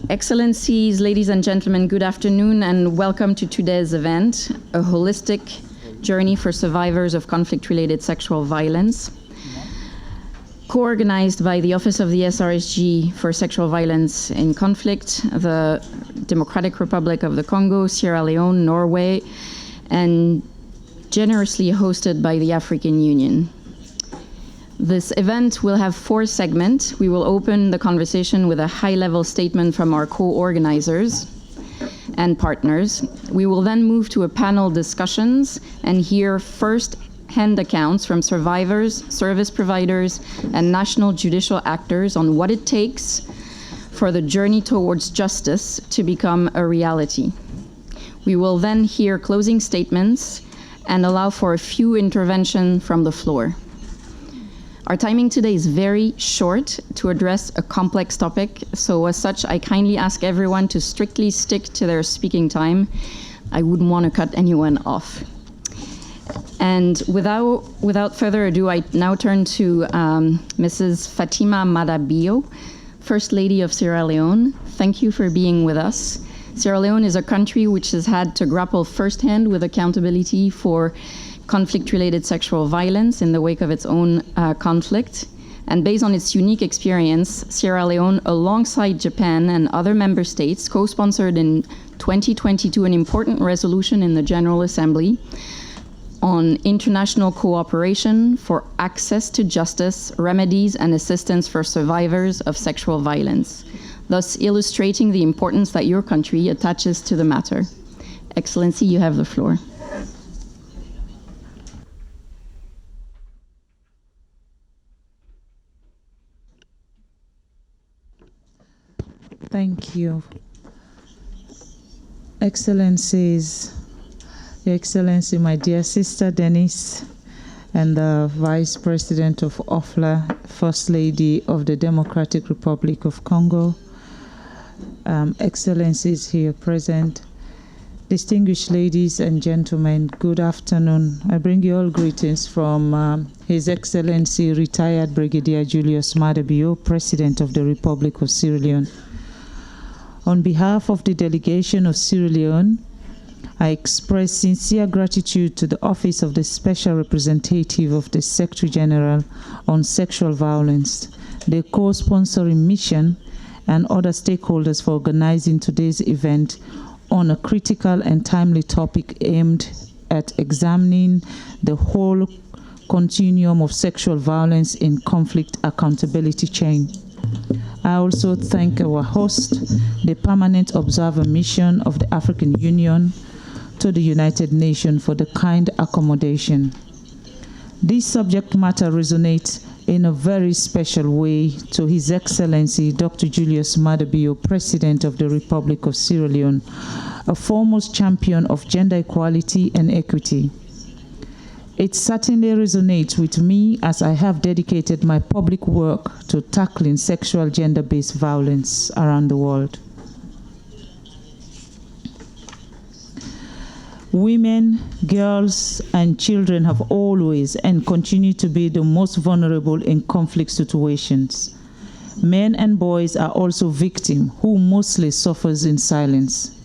Excellencies, ladies and gentlemen, good afternoon and welcome to today's event, a holistic journey for survivors of conflict-related sexual violence, co-organized by the Office of the SRSG for Sexual Violence in Conflict, the Democratic Republic of the Congo, Sierra Leone, Norway, and generously hosted by the African Union. This event will have 4 segments. We will open the conversation with a high-level statement from our co-organizers and partners. We will then move to a panel discussions and hear first-hand accounts from survivors, service providers, and national judicial actors on what it takes for the journey towards justice to become a reality. We will then hear closing statements and allow for a few interventions from the floor. Our timing today is very short to address a complex topic, so as such, I kindly ask everyone to strictly stick to their speaking time. I wouldn't want to cut anyone off. And without further ado, I now turn to Mrs. Fatima Madabio, First Lady of Sierra Leone. Thank you for being with us. Sierra Leone is a country which has had to grapple firsthand with accountability for conflict-related sexual violence in the wake of its own conflict. And based on its unique experience, Sierra Leone, alongside Japan and other member states, co-sponsored in 2022 an important resolution in the General Assembly on international cooperation for access to justice, remedies, and assistance for survivors of sexual violence, thus illustrating the importance that your country attaches to the matter. Excellency, you have the floor. Thank you. Excellencies, Your Excellency, my dear sister Denise, and the Vice President of OFLA, First Lady of the Democratic Republic of Congo, Excellencies here present, distinguished ladies and gentlemen, good afternoon. I bring you all greetings from His Excellency Retired Brigadier Julius Madabio, President of the Republic of Sierra Leone. On behalf of the delegation of Sierra Leone, I express sincere gratitude to the Office of the Special Representative of the Secretary General on Sexual Violence, the co-sponsoring mission, and other stakeholders for organizing today's event on a critical and timely topic aimed at examining the whole continuum of sexual violence in conflict accountability chain. I also thank our host, the Permanent Observer Mission of the African Union to the United Nations, for the kind accommodation. This subject matter resonates in a very special way to His Excellency Dr. Julius Madabio, President of the Republic of Sierra Leone, a foremost champion of gender equality and equity. It certainly resonates with me, as I have dedicated my public work to tackling sexual gender-based violence around the world. Women, girls, and children have always and continue to be the most vulnerable in conflict situations. Men and boys are also victims who mostly suffers in silence.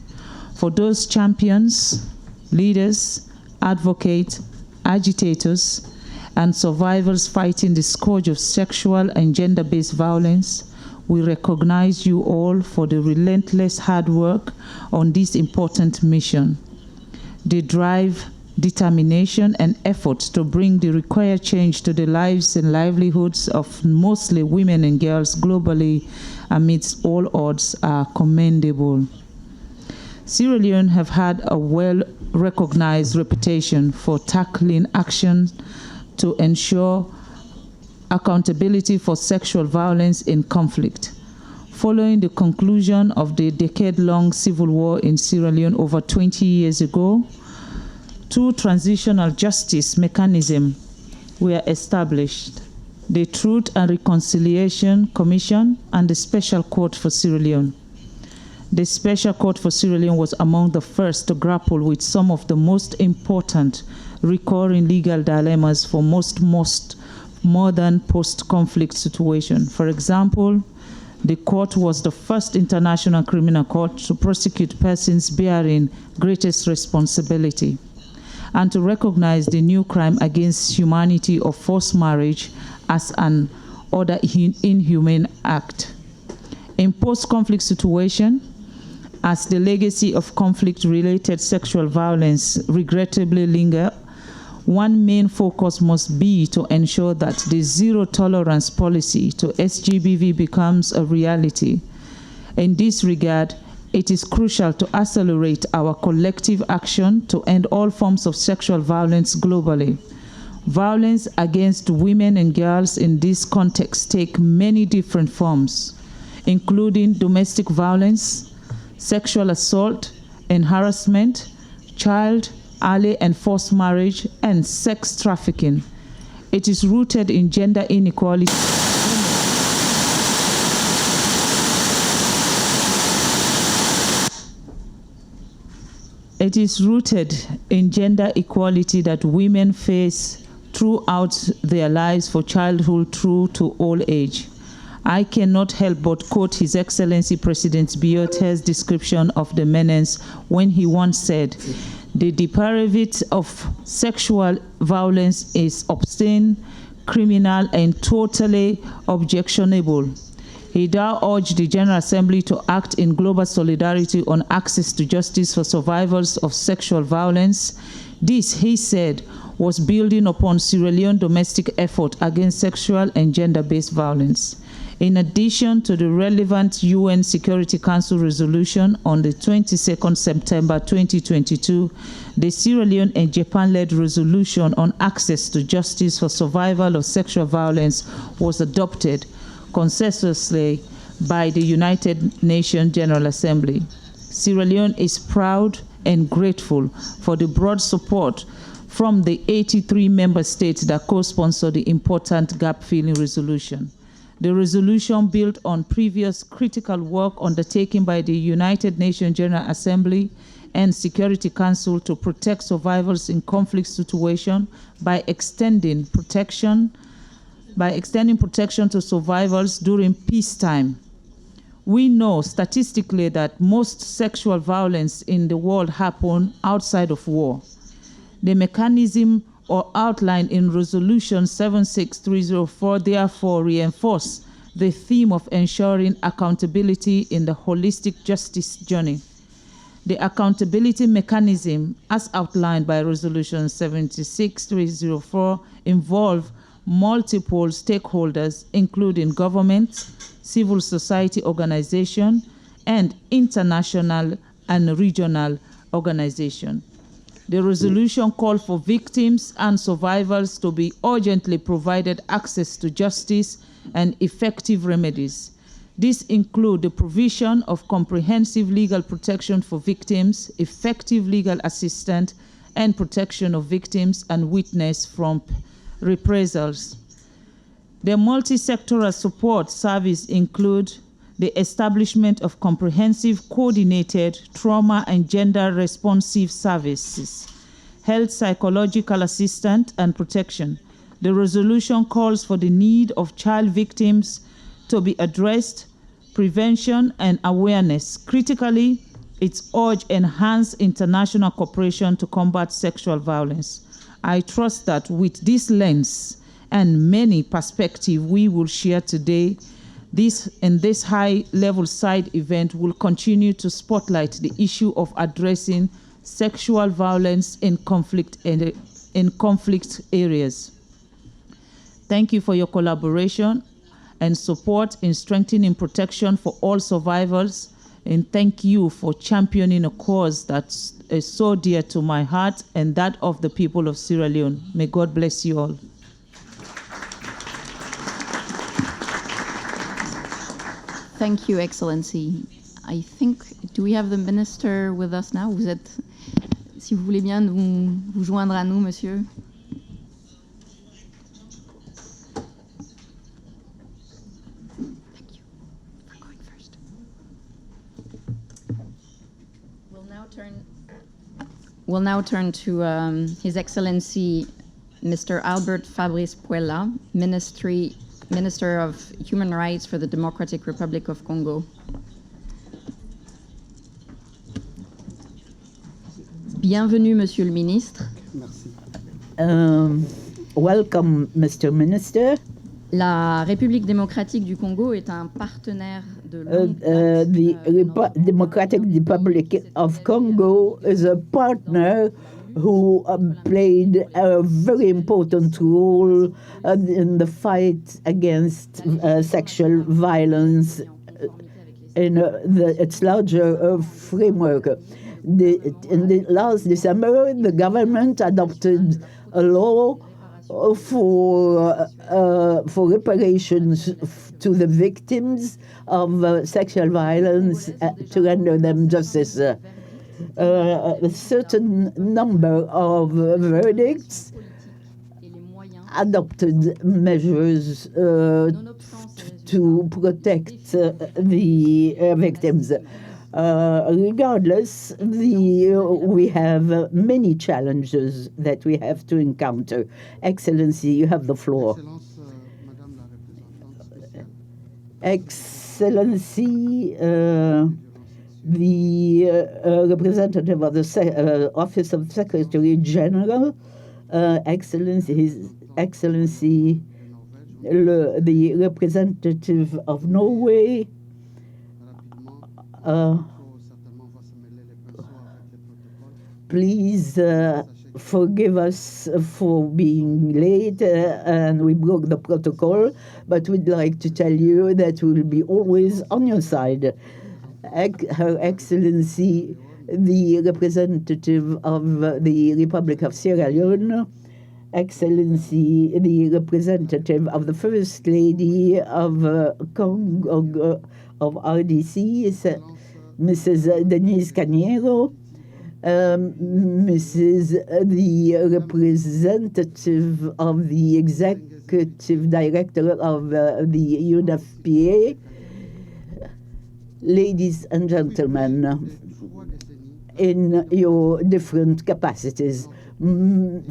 For those champions, leaders, advocates, agitators, and survivors fighting the scourge of sexual and gender-based violence, we recognize you all for the relentless hard work on this important mission. The drive, determination, and efforts to bring the required change to the lives and livelihoods of mostly women and girls globally amidst all odds are commendable. Sierra Leone have had a well-recognized reputation for tackling action to ensure accountability for sexual violence in conflict. Following the conclusion of the decade-long civil war in Sierra Leone over 20 years ago, 2 transitional justice mechanisms were established: the Truth and Reconciliation Commission and the Special Court for Sierra Leone. The Special Court for Sierra Leone was among the first to grapple with some of the most important recurring legal dilemmas for most modern post-conflict situations. For example, The court was the first international criminal court to prosecute persons bearing greatest responsibility and to recognize the new crime against humanity of forced marriage as an other inhumane act. In post-conflict situation, as the legacy of conflict-related sexual violence regrettably linger, one main focus must be to ensure that the zero-tolerance policy to SGBV becomes a reality. In this regard, it is crucial to accelerate our collective action to end all forms of sexual violence globally. Violence against women and girls in this context take many different forms, including domestic violence, sexual assault and harassment, child, early and forced marriage, and sex trafficking. It is rooted in gender inequality. It is rooted in gender equality that women face throughout their lives from childhood through to old age. I cannot help but quote His Excellency President Biyote's description of the menace when he once said, "The depravity of sexual violence is obscene, criminal, and totally objectionable." He now urged the General Assembly to act in global solidarity on access to justice for survivors of sexual violence. This, he said, was building upon Sierra Leone's domestic effort against sexual and gender-based violence. In addition to the relevant UN Security Council resolution on the 22nd September 2022, the Sierra Leone and Japan-led resolution on access to justice for survival of sexual violence was adopted consensuously by the United Nations General Assembly. Sierra Leone is proud and grateful for the broad support from the 83 member states that co-sponsor the important gap-filling resolution. The resolution built on previous critical work undertaken by the United Nations General Assembly and Security Council to protect survivors in conflict situations by extending protection to survivors during peacetime. We know statistically that most sexual violence in the world happen outside of war. The mechanism or outlined in Resolution 76304 therefore reinforce the theme of ensuring accountability in the holistic justice journey. The accountability mechanism, as outlined by Resolution 76304, involve multiple stakeholders, including governments, civil society organizations, and international and regional organizations. The resolution called for victims and survivors to be urgently provided access to justice and effective remedies. These include the provision of comprehensive legal protection for victims, effective legal assistance, and protection of victims and witnesses from reprisals. The multi-sectoral support service include the establishment of comprehensive, coordinated trauma and gender responsive services, health, psychological assistance, and protection. The resolution calls for the need of child victims to be addressed, prevention, and awareness. Critically, it urges enhanced international cooperation to combat sexual violence. I trust that with this lens and many perspectives we will share today, this high-level side event will continue to spotlight the issue of addressing sexual violence in conflict areas. Thank you for your collaboration and support in strengthening protection for all survivors, and thank you for championing a cause that is so dear to my heart and that of the people of Sierra Leone. May God bless you all. Thank you, Excellency. I think, do we have the minister with us now? Vous êtes, si vous voulez bien vous joindre à nous, monsieur. Thank you for going first. We'll now turn to His Excellency Mr. Albert Fabrice Puella, Minister of Human Rights for the Democratic Republic of Congo. Bienvenue, Monsieur le Ministre. Welcome, Mr. Minister. La République démocratique du Congo est un partenaire de longue date, The Democratic Republic of Congo is a partner who played a very important role in the fight against sexual violence in its larger framework. In the last December, the government adopted a law for reparations to the victims of sexual violence to render them justice. A certain number of verdicts adopted measures to protect the victims. Regardless, we have many challenges that we have to encounter. Excellency, you have the floor. Excellency, the representative of the Office of Secretary General, Excellency, His Excellency, the representative of Norway, please forgive us for being late and we broke the protocol, but we'd like to tell you that we will be always on your side. Her Excellency, the representative of the Republic of Sierra Leone, Excellency, the representative of the First Lady of Congo, of RDC, Mrs. Denise Cañero, Mrs. the representative of the executive director of the UNFPA, ladies and gentlemen, in your different capacities.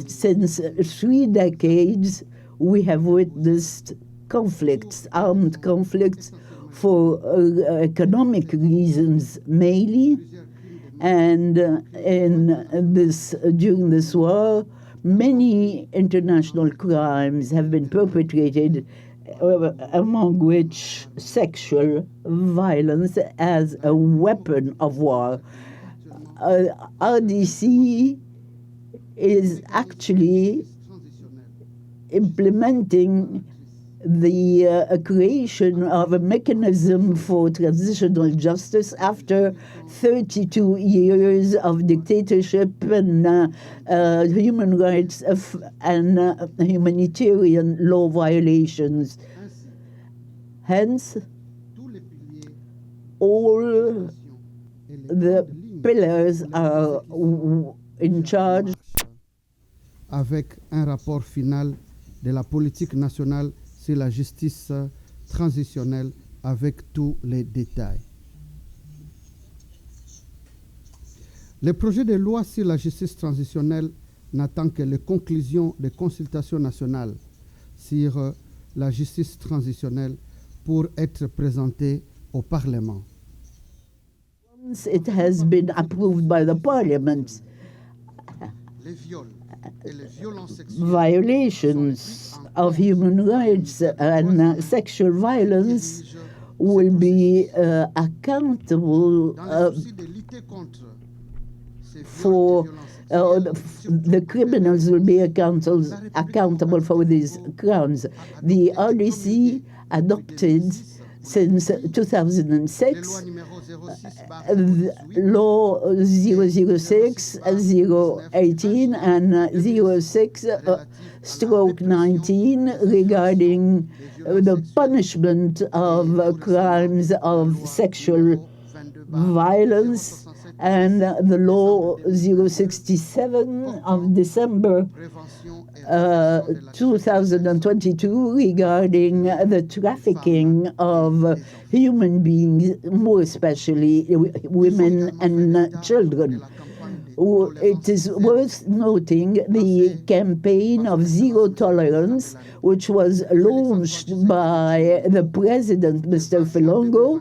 Since 3 decades, we have witnessed conflicts, armed conflicts, for economic reasons mainly, and during this war, many international crimes have been perpetrated, among which sexual violence as a weapon of war. RDC is actually implementing the creation of a mechanism for transitional justice after 32 years of dictatorship and human rights and humanitarian law violations. Hence, all the pillars are in charge. Avec un rapport final de la politique nationale sur la justice transitionnelle avec tous les détails. Le projet de loi sur la justice transitionnelle n'attend que les conclusions des consultations nationales sur la justice transitionnelle pour être présenté au Parlement. Once it has been approved by the Parliament, violations of human rights and sexual violence will be accountable for the criminals will be accountable for these crimes. The RDC adopted since 2006 Law 006, 018, and 06/19 regarding the punishment of crimes of sexual violence, and the Law 067 of December 2022 regarding the trafficking of human beings, more especially women and children. It is worth noting the campaign of zero tolerance, which was launched by the president, Mr. Filongo,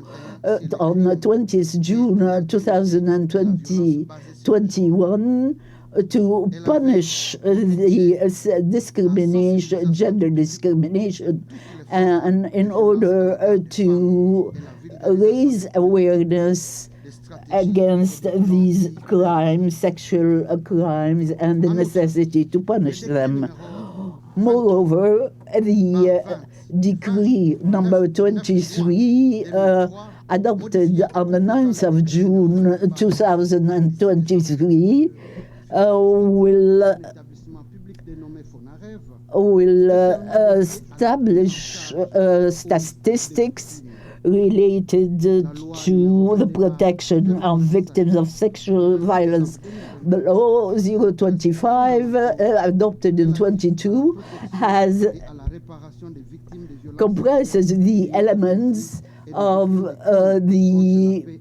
on the 20th June 2021, to punish the discrimination, gender discrimination, and in order to raise awareness against these crimes, sexual crimes, and the necessity to punish them. Moreover, the decree number 23 adopted on the 9th of June 2023 will establish statistics related to the protection of victims of sexual violence. The law 025, adopted in 22, comprises the elements of the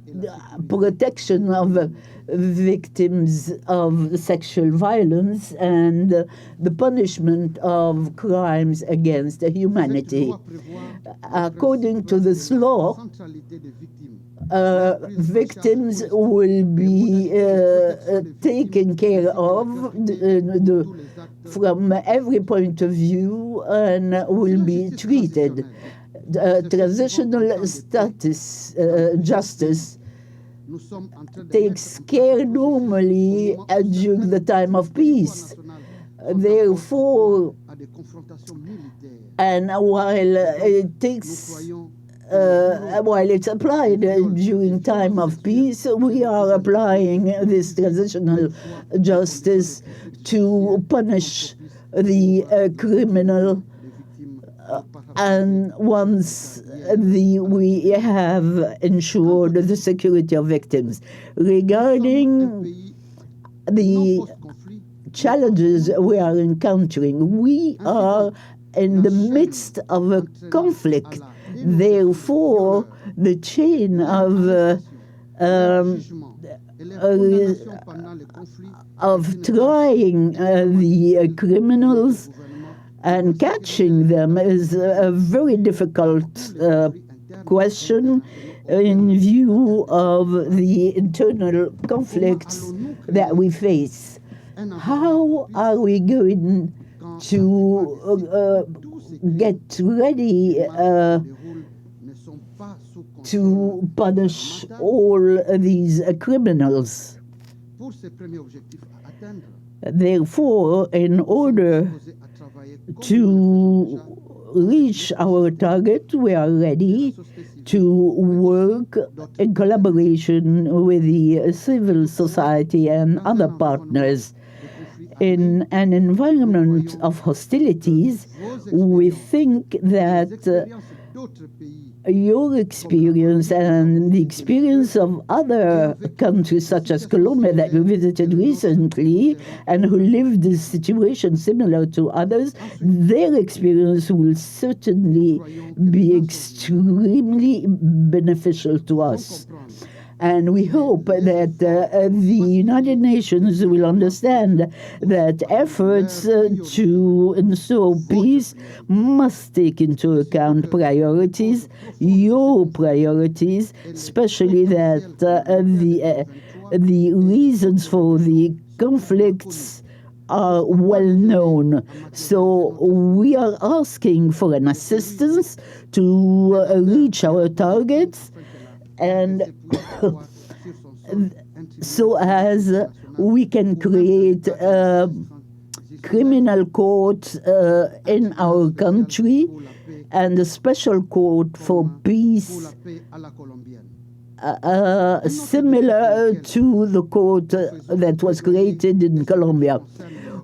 protection of victims of sexual violence and the punishment of crimes against humanity. According to this law, victims will be taken care of from every point of view and will be treated. Transitional status justice takes care normally during the time of peace. Therefore, and while it's applied during time of peace, we are applying this transitional justice to punish the criminal. And once we have ensured the security of victims. Regarding the challenges we are encountering, we are in the midst of a conflict. Therefore, the chain of trying the criminals and catching them is a very difficult question in view of the internal conflicts that we face. How are we going to get ready to punish all these criminals? Therefore, in order to reach our target, we are ready to work in collaboration with the civil society and other partners. In an environment of hostilities, we think that your experience and the experience of other countries such as Colombia that we visited recently and who lived this situation similar to others, their experience will certainly be extremely beneficial to us. And we hope that the United Nations will understand that efforts to ensure peace must take into account priorities, your priorities, especially that the reasons for the conflicts are well known. So we are asking for an assistance to reach our targets, and so as we can create a criminal court in our country and a special court for peace similar to the court that was created in Colombia.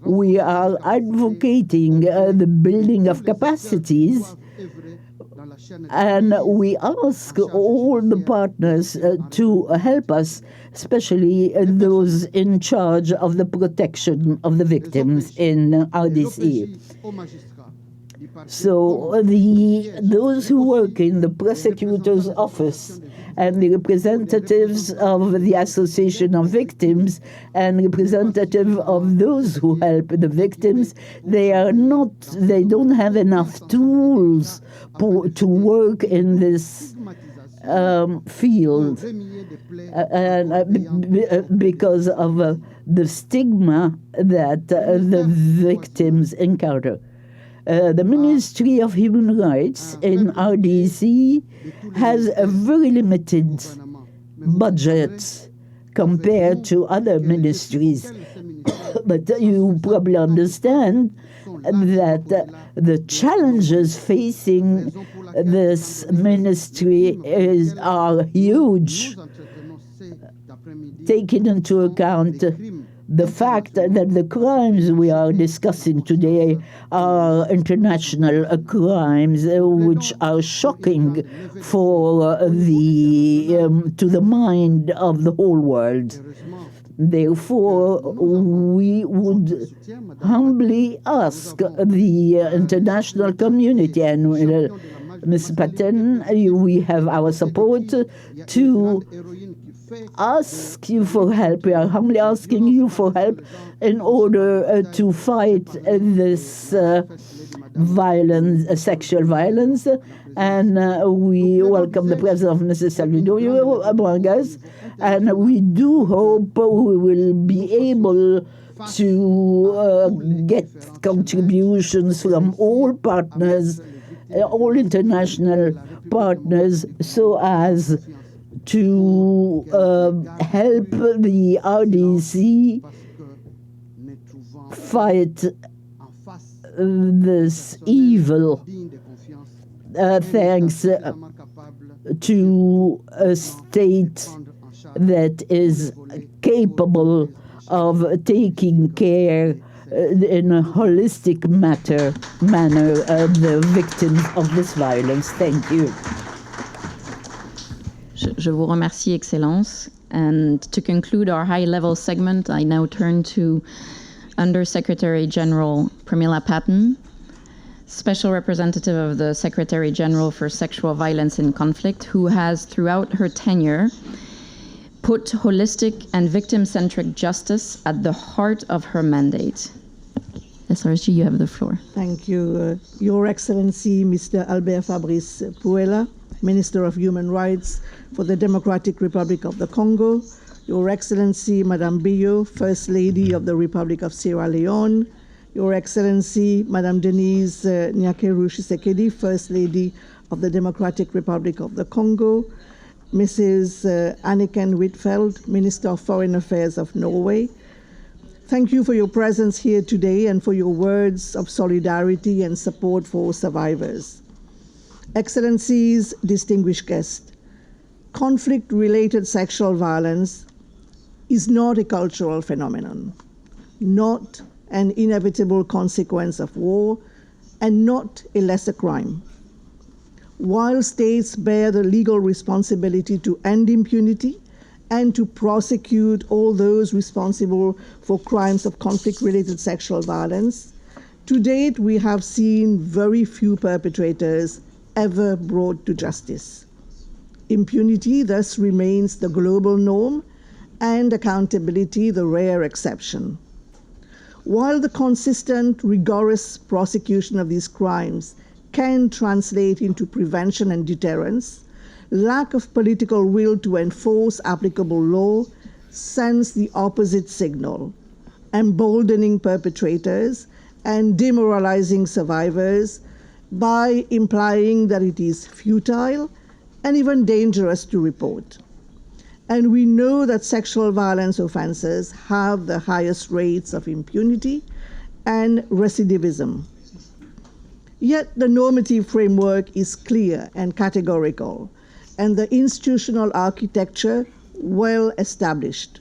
We are advocating the building of capacities, and we ask all the partners to help us, especially those in charge of the protection of the victims in RDC. So those who work in the prosecutor's office and the representatives of the Association of Victims and representative of those who help the victims, they don't have enough tools to work in this field because of the stigma that the victims encounter. The Ministry of Human Rights in RDC has a very limited budget compared to other ministries. But you probably understand that the challenges facing this ministry are huge, taking into account the fact that the crimes we are discussing today are international crimes which are shocking for to the mind of the whole world. Therefore, we would humbly ask the international community, and Ms. Patten, we have our support to ask you for help. We are humbly asking you for help in order to fight this violence, sexual violence. And we welcome the presence of Mrs. Salvador among us. And we do hope we will be able to get contributions from all partners, all international partners, so as to help the RDC fight this evil, thanks to a state that is capable of taking care in a holistic manner of the victims of this violence. Thank you. Je vous remercie, Excellence. And to conclude our high-level segment, I now turn to Under-Secretary General Pramila Patten, Special Representative of the Secretary General for Sexual Violence in Conflict, who has, throughout her tenure, put holistic and victim-centric justice at the heart of her mandate. SRSG, you have the floor. Thank you. Your Excellency, Mr. Albert Fabrice Puela, Minister of Human Rights for the Democratic Republic of the Congo, Your Excellency, Madame Biyo, First Lady of the Republic of Sierra Leone, Your Excellency, Madame Denise Nyakeru Tshisekedi, First Lady of the Democratic Republic of the Congo, Mrs. Anniken Huitfeldt, Minister of Foreign Affairs of Norway. Thank you for your presence here today and for your words of solidarity and support for survivors. Excellencies, distinguished guests, conflict-related sexual violence is not a cultural phenomenon, not an inevitable consequence of war, and not a lesser crime. While states bear the legal responsibility to end impunity and to prosecute all those responsible for crimes of conflict-related sexual violence, to date we have seen very few perpetrators ever brought to justice. Impunity thus remains the global norm and accountability the rare exception. While the consistent, rigorous prosecution of these crimes can translate into prevention and deterrence, lack of political will to enforce applicable law sends the opposite signal, emboldening perpetrators and demoralizing survivors by implying that it is futile and even dangerous to report. And we know that sexual violence offenses have the highest rates of impunity and recidivism. Yet the normative framework is clear and categorical, and the institutional architecture well established.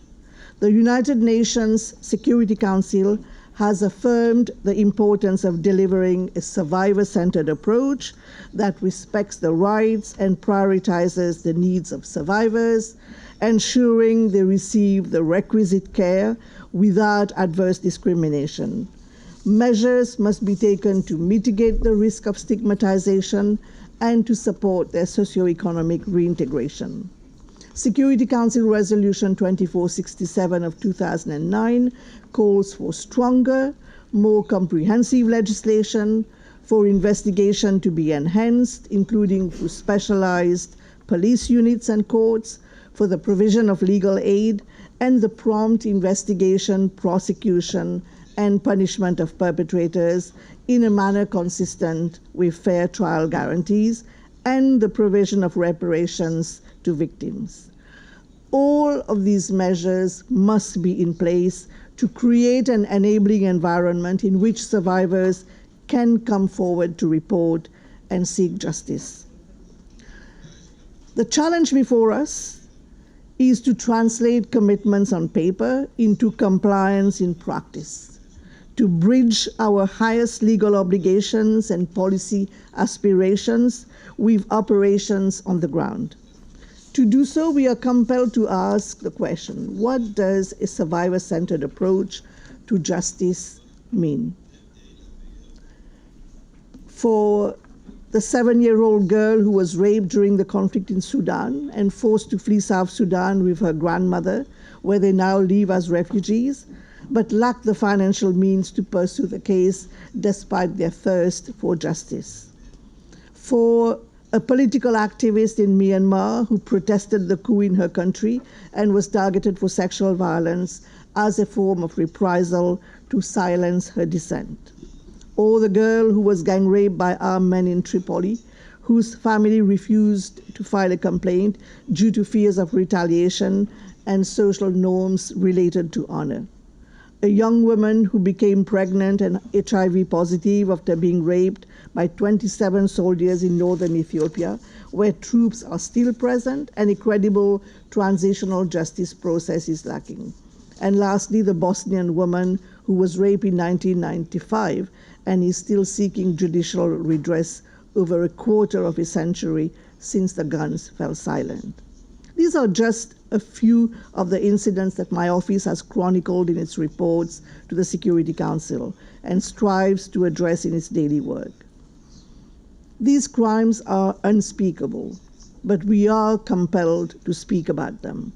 The United Nations Security Council has affirmed the importance of delivering a survivor-centered approach that respects the rights and prioritizes the needs of survivors, ensuring they receive the requisite care without adverse discrimination. Measures must be taken to mitigate the risk of stigmatization and to support their socioeconomic reintegration. Security Council Resolution 2467 of 2009 calls for stronger, more comprehensive legislation, for investigation to be enhanced, including through specialized police units and courts, for the provision of legal aid, and the prompt investigation, prosecution, and punishment of perpetrators in a manner consistent with fair trial guarantees, and the provision of reparations to victims. All of these measures must be in place to create an enabling environment in which survivors can come forward to report and seek justice. The challenge before us is to translate commitments on paper into compliance in practice, to bridge our highest legal obligations and policy aspirations with operations on the ground. To do so, we are compelled to ask the question, what does a survivor-centered approach to justice mean? For the 7-year-old girl who was raped during the conflict in Sudan and forced to flee South Sudan with her grandmother, where they now live as refugees, but lack the financial means to pursue the case despite their thirst for justice. For a political activist in Myanmar who protested the coup in her country and was targeted for sexual violence as a form of reprisal to silence her dissent. Or the girl who was gang raped by armed men in Tripoli, whose family refused to file a complaint due to fears of retaliation and social norms related to honor. A young woman who became pregnant and HIV positive after being raped by 27 soldiers in northern Ethiopia, where troops are still present and a credible transitional justice process is lacking. And lastly, the Bosnian woman who was raped in 1995 and is still seeking judicial redress over a quarter of a century since the guns fell silent. These are just a few of the incidents that my office has chronicled in its reports to the Security Council and strives to address in its daily work. These crimes are unspeakable, but we are compelled to speak about them.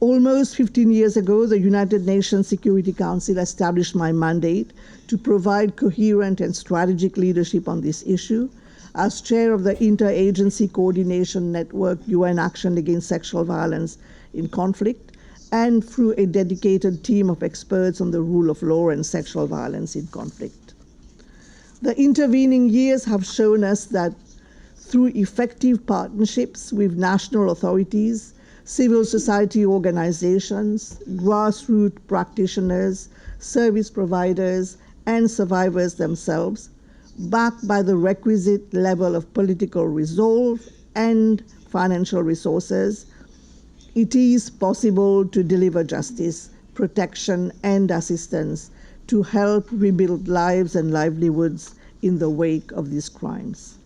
Almost 15 years ago, the United Nations Security Council established my mandate to provide coherent and strategic leadership on this issue. As chair of the Interagency Coordination Network, UN Action Against Sexual Violence in Conflict, and through a dedicated team of experts on the rule of law and sexual violence in conflict. The intervening years have shown us that through effective partnerships with national authorities, civil society organizations, grassroots practitioners, service providers, and survivors themselves, backed by the requisite level of political resolve and financial resources, it is possible to deliver justice, protection, and assistance to help rebuild lives and livelihoods in the wake of these crimes.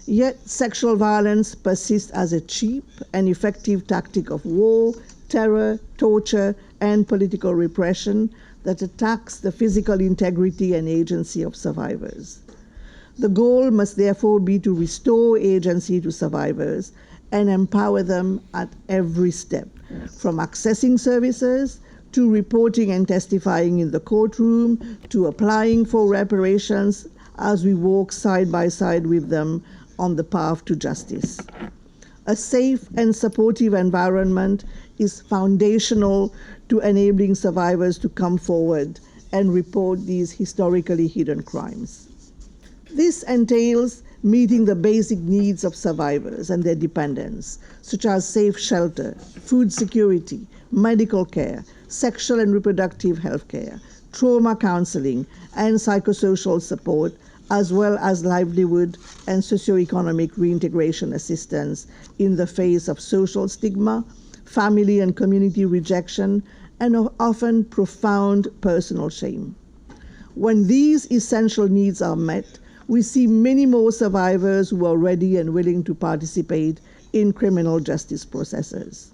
Yet sexual violence persists as a cheap and effective tactic of war, terror, torture, and political repression that attacks the physical integrity and agency of survivors. The goal must therefore be to restore agency to survivors and empower them at every step, from accessing services, to reporting and testifying in the courtroom, to applying for reparations as we walk side by side with them on the path to justice. A safe and supportive environment is foundational to enabling survivors to come forward and report these historically hidden crimes. This entails meeting the basic needs of survivors and their dependents, such as safe shelter, food security, medical care, sexual and reproductive health care, trauma counseling, and psychosocial support, as well as livelihood and socioeconomic reintegration assistance in the face of social stigma, family and community rejection, and often profound personal shame. When these essential needs are met, we see many more survivors who are ready and willing to participate in criminal justice processes.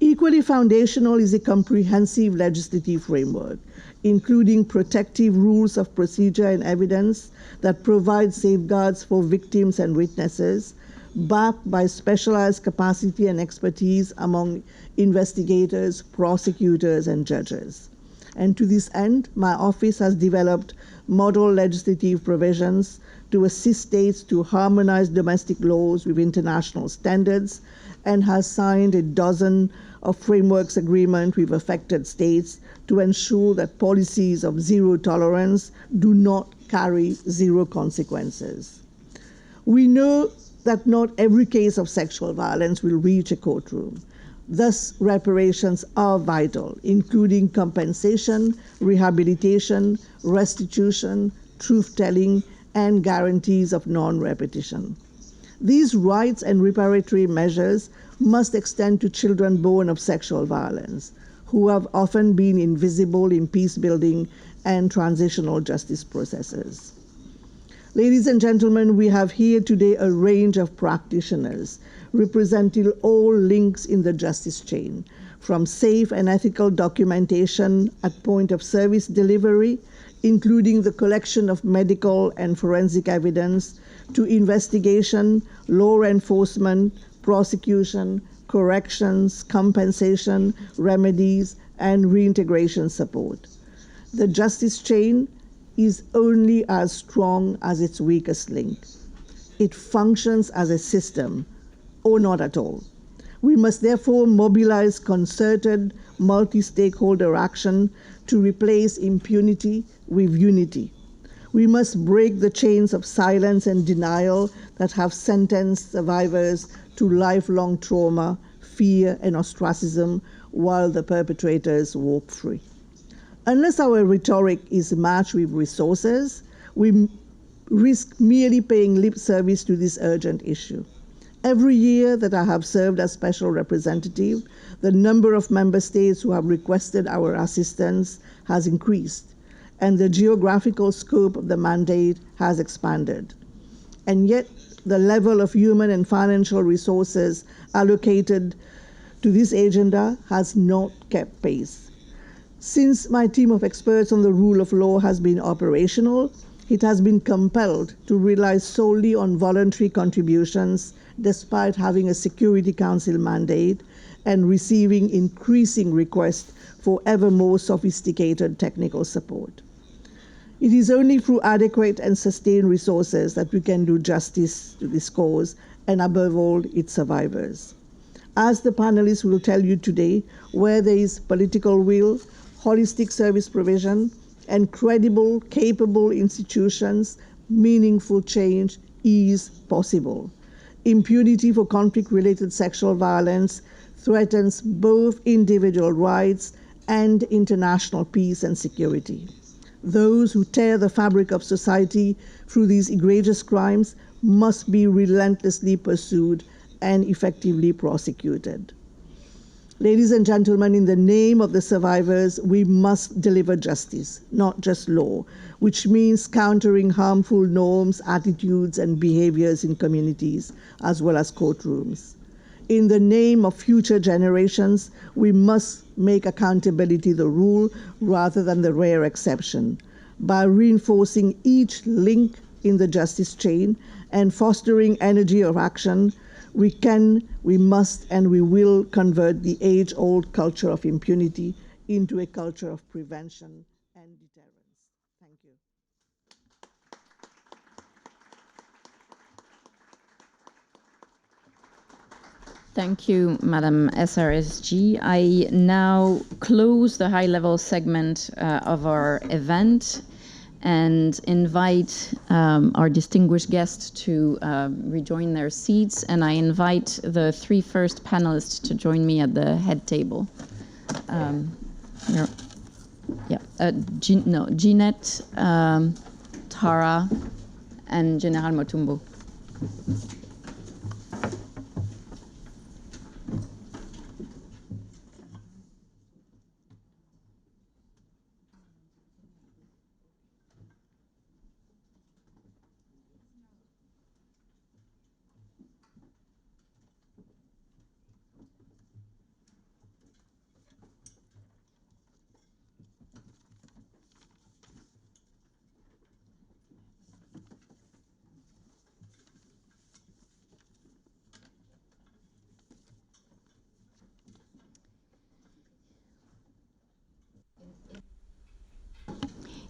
Equally foundational is a comprehensive legislative framework, including protective rules of procedure and evidence that provide safeguards for victims and witnesses, backed by specialized capacity and expertise among investigators, prosecutors, and judges. And to this end, my office has developed model legislative provisions to assist states to harmonize domestic laws with international standards, and has signed a dozen of frameworks agreements with affected states to ensure that policies of zero tolerance do not carry zero consequences. We know that not every case of sexual violence will reach a courtroom. Thus, reparations are vital, including compensation, rehabilitation, restitution, truth-telling, and guarantees of non-repetition. These rights and reparatory measures must extend to children born of sexual violence, who have often been invisible in peace-building and transitional justice processes. Ladies and gentlemen, we have here today a range of practitioners representing all links in the justice chain, from safe and ethical documentation at point of service delivery, including the collection of medical and forensic evidence, to investigation, law enforcement, prosecution, corrections, compensation, remedies, and reintegration support. The justice chain is only as strong as its weakest link. It functions as a system, or not at all. We must therefore mobilize concerted, multi-stakeholder action to replace impunity with unity. We must break the chains of silence and denial that have sentenced survivors to lifelong trauma, fear, and ostracism while the perpetrators walk free. Unless our rhetoric is matched with resources, we risk merely paying lip service to this urgent issue. Every year that I have served as special representative, the number of member states who have requested our assistance has increased, and the geographical scope of the mandate has expanded. And yet, the level of human and financial resources allocated to this agenda has not kept pace. Since my team of experts on the rule of law has been operational, it has been compelled to rely solely on voluntary contributions despite having a Security Council mandate and receiving increasing requests for ever more sophisticated technical support. It is only through adequate and sustained resources that we can do justice to this cause and, above all, its survivors. As the panelists will tell you today, where there is political will, holistic service provision, and credible, capable institutions, meaningful change is possible. Impunity for conflict-related sexual violence threatens both individual rights and international peace and security. Those who tear the fabric of society through these egregious crimes must be relentlessly pursued and effectively prosecuted. Ladies and gentlemen, in the name of the survivors, we must deliver justice, not just law, which means countering harmful norms, attitudes, and behaviors in communities, as well as courtrooms. In the name of future generations, we must make accountability the rule rather than the rare exception. By reinforcing each link in the justice chain and fostering energy of action, we can, we must, and we will convert the age-old culture of impunity into a culture of prevention and deterrence. Thank you. Thank you, Madam SRSG. I now close the high-level segment of our event and invite our distinguished guests to rejoin their seats, and I invite the three first panelists to join me at the head table. Jeanette, Tara, and General Motumbo.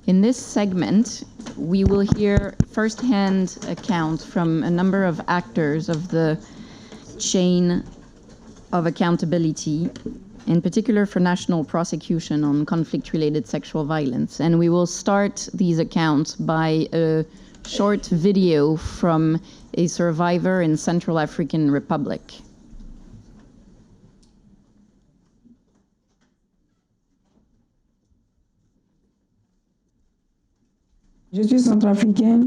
In this segment, we will hear first-hand account from a number of actors of the chain of accountability, in particular for national prosecution on conflict-related sexual violence. And we will start these accounts by a short video from a survivor in Central African Republic. Je suis centrafricaine,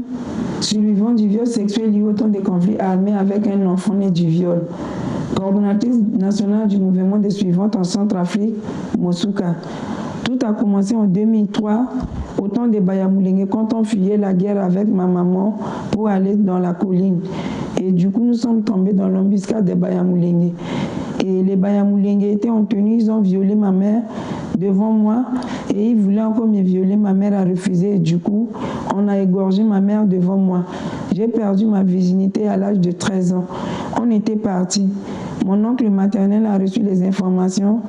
survivant du viol sexuel lié au temps des conflits armés avec un enfant né du viol. Coordonnatrice nationale du mouvement des suivantes en Centrafrique, Mosuka. Tout a commencé en 2003, au temps des Bayamulenge, quand on fuyait la guerre avec ma maman pour aller dans la colline. Et du coup, nous sommes tombés dans l'embuscade des Bayamulenge. Et les Bayamulenge étaient en tenue, ils ont violé ma mère devant moi et ils voulaient encore me violer. Ma mère a refusé et du coup, on a égorgé ma mère devant moi. J'ai perdu ma virginité à l'âge de 13 ans. On était partis. Mon oncle maternel a reçu les informations.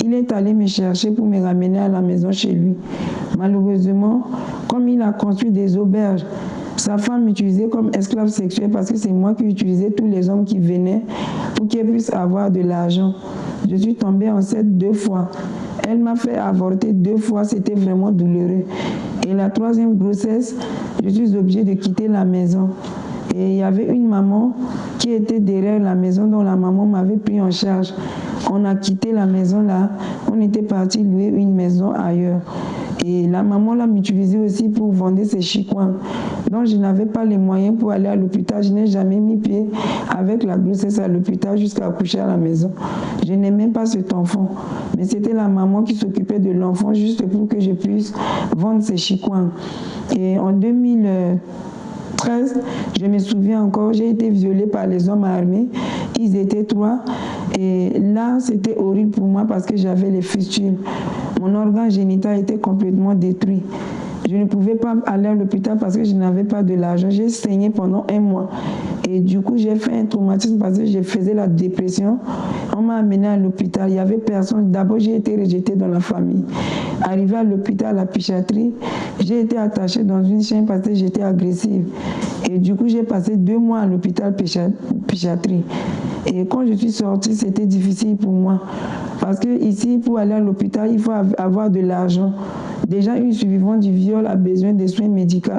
Il est allé me chercher pour me ramener à la maison chez lui. Malheureusement, comme il a construit des auberges, sa femme m'utilisait comme esclave sexuelle parce que c'est moi qui utilisais tous les hommes qui venaient pour qu'ils puissent avoir de l'argent. Je suis tombée enceinte 2 fois. Elle m'a fait avorter 2 fois, c'était vraiment douloureux. Et la 3e grossesse, je suis obligée de quitter la maison. Et il y avait une maman qui était derrière la maison dont la maman m'avait pris en charge. On a quitté la maison là, on était parti louer une maison ailleurs. Et la maman là m'utilisait aussi pour vendre ses chicoins. Donc je n'avais pas les moyens pour aller à l'hôpital. Je n'ai jamais mis pied avec la grossesse à l'hôpital jusqu'à accoucher à la maison. Je n'aimais pas cet enfant. Mais c'était la maman qui s'occupait de l'enfant juste pour que je puisse vendre ses chicoins. Et en 2013, je me souviens encore, j'ai été violée par les hommes armés. Ils étaient 3. Et là, c'était horrible pour moi parce que j'avais les fistules. Mon organe génital était complètement détruit. Je ne pouvais pas aller à l'hôpital parce que je n'avais pas de l'argent. J'ai saigné pendant 1 mois. Et du coup, j'ai fait un traumatisme parce que je faisais la dépression. On m'a amené à l'hôpital. Il n'y avait personne. D'abord, j'ai été rejetée dans la famille. Arrivée à l'hôpital, à la psychiatrie, j'ai été attachée dans une chaîne parce que j'étais agressive. Et du coup, j'ai passé 2 mois à l'hôpital psychiatrie. Et quand je suis sortie, c'était difficile pour moi. Parce que ici, pour aller à l'hôpital, il faut avoir de l'argent. Déjà, une survivante du viol a besoin des soins médicaux,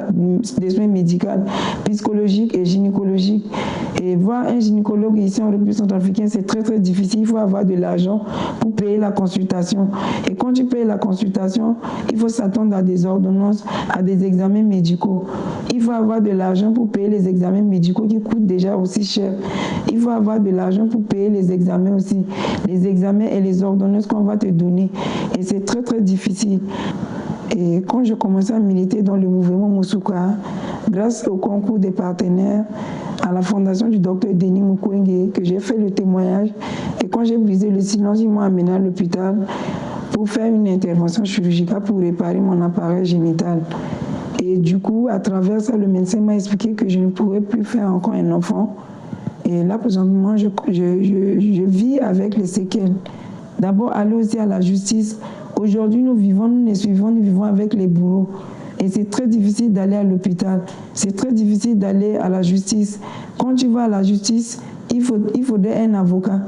psychologiques et gynécologiques. Et voir un gynécologue ici en République centrafricaine, c'est très très difficile. Il faut avoir de l'argent pour payer la consultation. Et quand tu payes la consultation, il faut s'attendre à des ordonnances, à des examens médicaux. Il faut avoir de l'argent pour payer les examens médicaux qui coûtent déjà aussi cher. Il faut avoir de l'argent pour payer les examens aussi. Les examens et les ordonnances qu'on va te donner. Et c'est très très difficile. Et quand je commençais à militer dans le mouvement Mosuka, grâce au concours des partenaires, à la fondation du docteur Denis Mukwege, que j'ai fait le témoignage, et quand j'ai brisé le silence, ils m'ont amené à l'hôpital pour faire une intervention chirurgicale pour réparer mon appareil génital. Et du coup, à travers ça, le médecin m'a expliqué que je ne pourrais plus faire encore un enfant. Et là, présentement, je vis avec les séquelles. D'abord, aller aussi à la justice. Aujourd'hui, nous vivons avec les bourreaux. Et c'est très difficile d'aller à l'hôpital. C'est très difficile d'aller à la justice. Quand tu vas à la justice, il faudrait un avocat.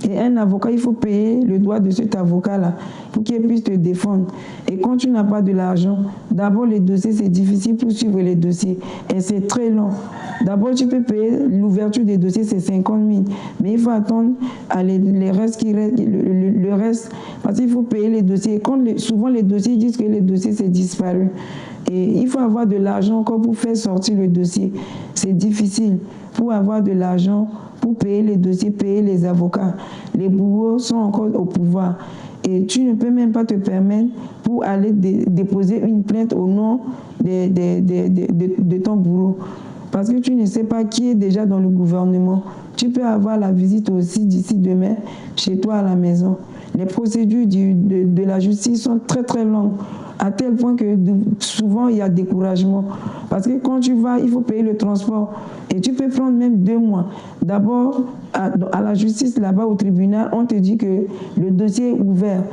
Et un avocat, il faut payer le droit de cet avocat-là pour qu'il puisse te défendre. Et quand tu n'as pas de l'argent, d'abord les dossiers, c'est difficile pour suivre les dossiers. Et c'est très long. D'abord, tu peux payer l'ouverture des dossiers, c'est 50 000. Mais il faut attendre les restes qui restent, le reste, parce qu'il faut payer les dossiers. Et quand souvent les dossiers disent que les dossiers, c'est disparu. Et il faut avoir de l'argent encore pour faire sortir le dossier. C'est difficile pour avoir de l'argent, pour payer les dossiers, payer les avocats. Les bourreaux sont encore au pouvoir. Et tu ne peux même pas te permettre pour aller déposer une plainte au nom de ton bourreau. Parce que tu ne sais pas qui est déjà dans le gouvernement. Tu peux avoir la visite aussi d'ici demain chez toi à la maison. Les procédures de la justice sont très très longues, à tel point que souvent il y a découragement. Parce que quand tu vas, il faut payer le transport. Et tu peux prendre même 2 mois. D'abord, à la justice, là-bas au tribunal, on te dit que le dossier est ouvert.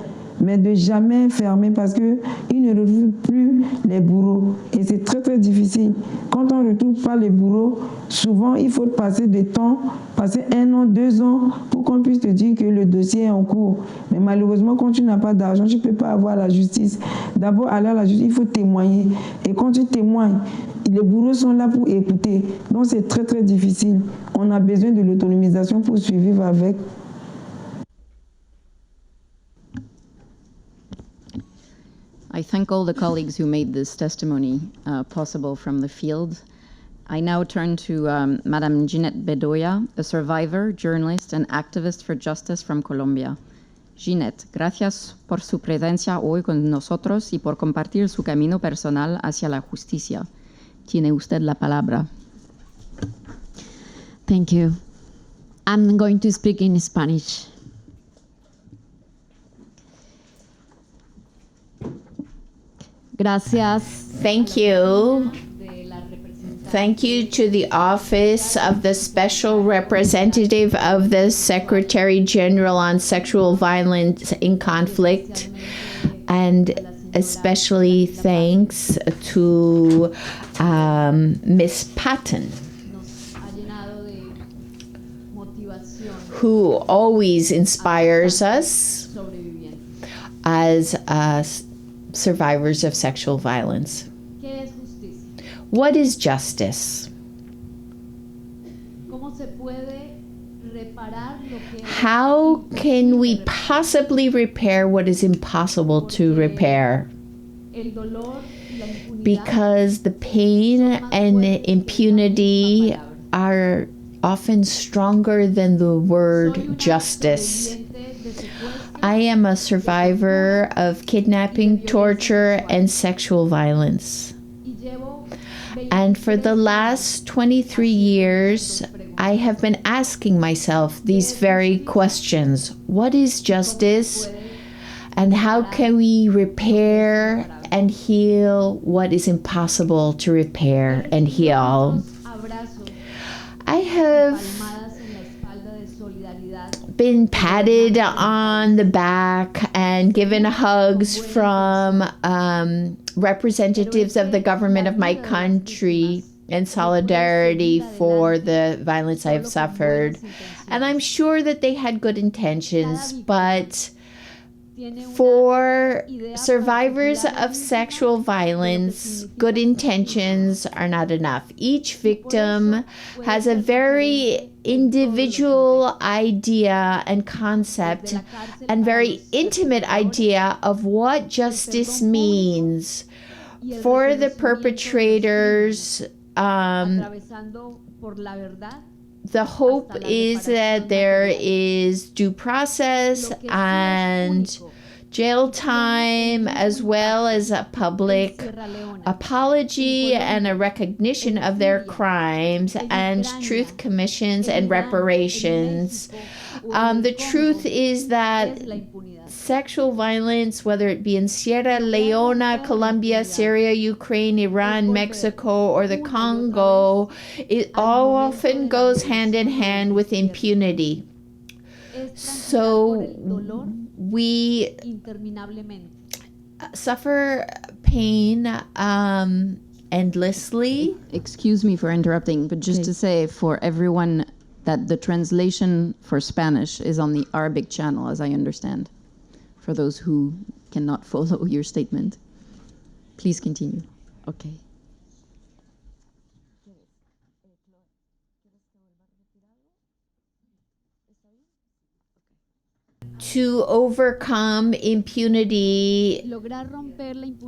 mais de jamais fermer parce qu'ils ne retrouvent plus les bourreaux. Et c'est très très difficile. Quand on ne retrouve pas les bourreaux, souvent il faut passer du temps, passer 1 an, 2 ans pour qu'on puisse te dire que le dossier est en cours. Mais malheureusement, quand tu n'as pas d'argent, tu ne peux pas avoir la justice. D'abord, aller à la justice, il faut témoigner. Et quand tu témoignes, les bourreaux sont là pour écouter. Donc c'est très très difficile. On a besoin de l'autonomisation pour survivre avec. I thank all the colleagues who made this testimony possible from the field. I now turn to Madame Ginette Bedoya, a survivor, journalist, and activist for justice from Colombia. Ginette, gracias por su presencia hoy con nosotros y por compartir su camino personal hacia la justicia. Tiene usted la palabra. Thank you. I'm going to speak in Spanish. Gracias. Thank you. Thank you to the Office of the Special Representative of the Secretary General on Sexual Violence in Conflict, and especially thanks to Ms. Patton, who always inspires us as survivors of sexual violence. What is justice? How can we possibly repair what is impossible to repair? Because the pain and impunity are often stronger than the word justice. I am a survivor of kidnapping, torture, and sexual violence. And for the last 23 years, I have been asking myself these very questions. What is justice? And how can we repair and heal what is impossible to repair and heal? I have been patted on the back and given hugs from representatives of the government of my country in solidarity for the violence I have suffered. And I'm sure that they had good intentions, but for survivors of sexual violence, good intentions are not enough. Each victim has a very individual idea and concept and very intimate idea of what justice means for the perpetrators. The hope is that there is due process and jail time, as well as a public apology and a recognition of their crimes, and truth commissions and reparations. The truth is that sexual violence, whether it be in Sierra Leone, Colombia, Syria, Ukraine, Iran, Mexico, or the Congo, it all often goes hand in hand with impunity. So we suffer pain endlessly. Excuse me for interrupting, but just to say for everyone that the translation for Spanish is on the Arabic channel, as I understand, for those who cannot follow your statement. Please continue. Okay. To overcome impunity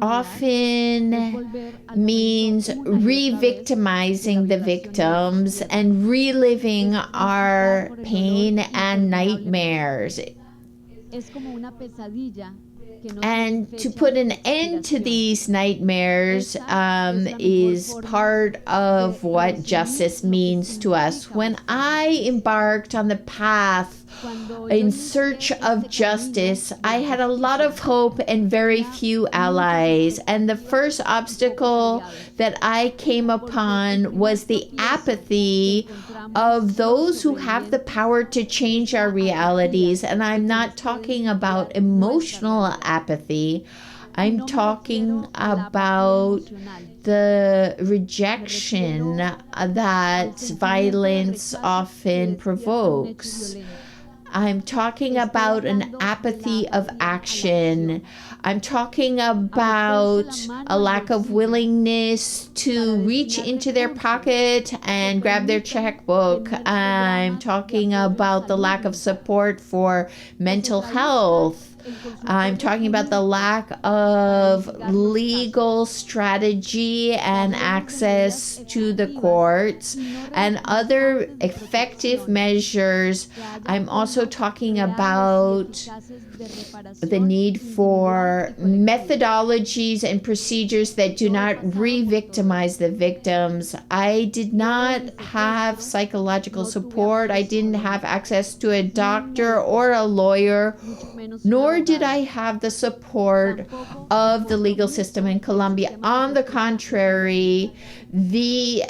often means re-victimizing the victims and reliving our pain and nightmares. And to put an end to these nightmares is part of what justice means to us. When I embarked on the path in search of justice, I had a lot of hope and very few allies. And the first obstacle that I came upon was the apathy of those who have the power to change our realities. And I'm not talking about emotional apathy. I'm talking about the rejection that violence often provokes. I'm talking about an apathy of action. I'm talking about a lack of willingness to reach into their pocket and grab their checkbook. I'm talking about the lack of support for mental health. I'm talking about the lack of legal strategy and access to the courts and other effective measures. I'm also talking about the need for methodologies and procedures that do not re-victimize the victims. I did not have psychological support. I didn't have access to a doctor or a lawyer, nor did I have the support of the legal system in Colombia. On the contrary, the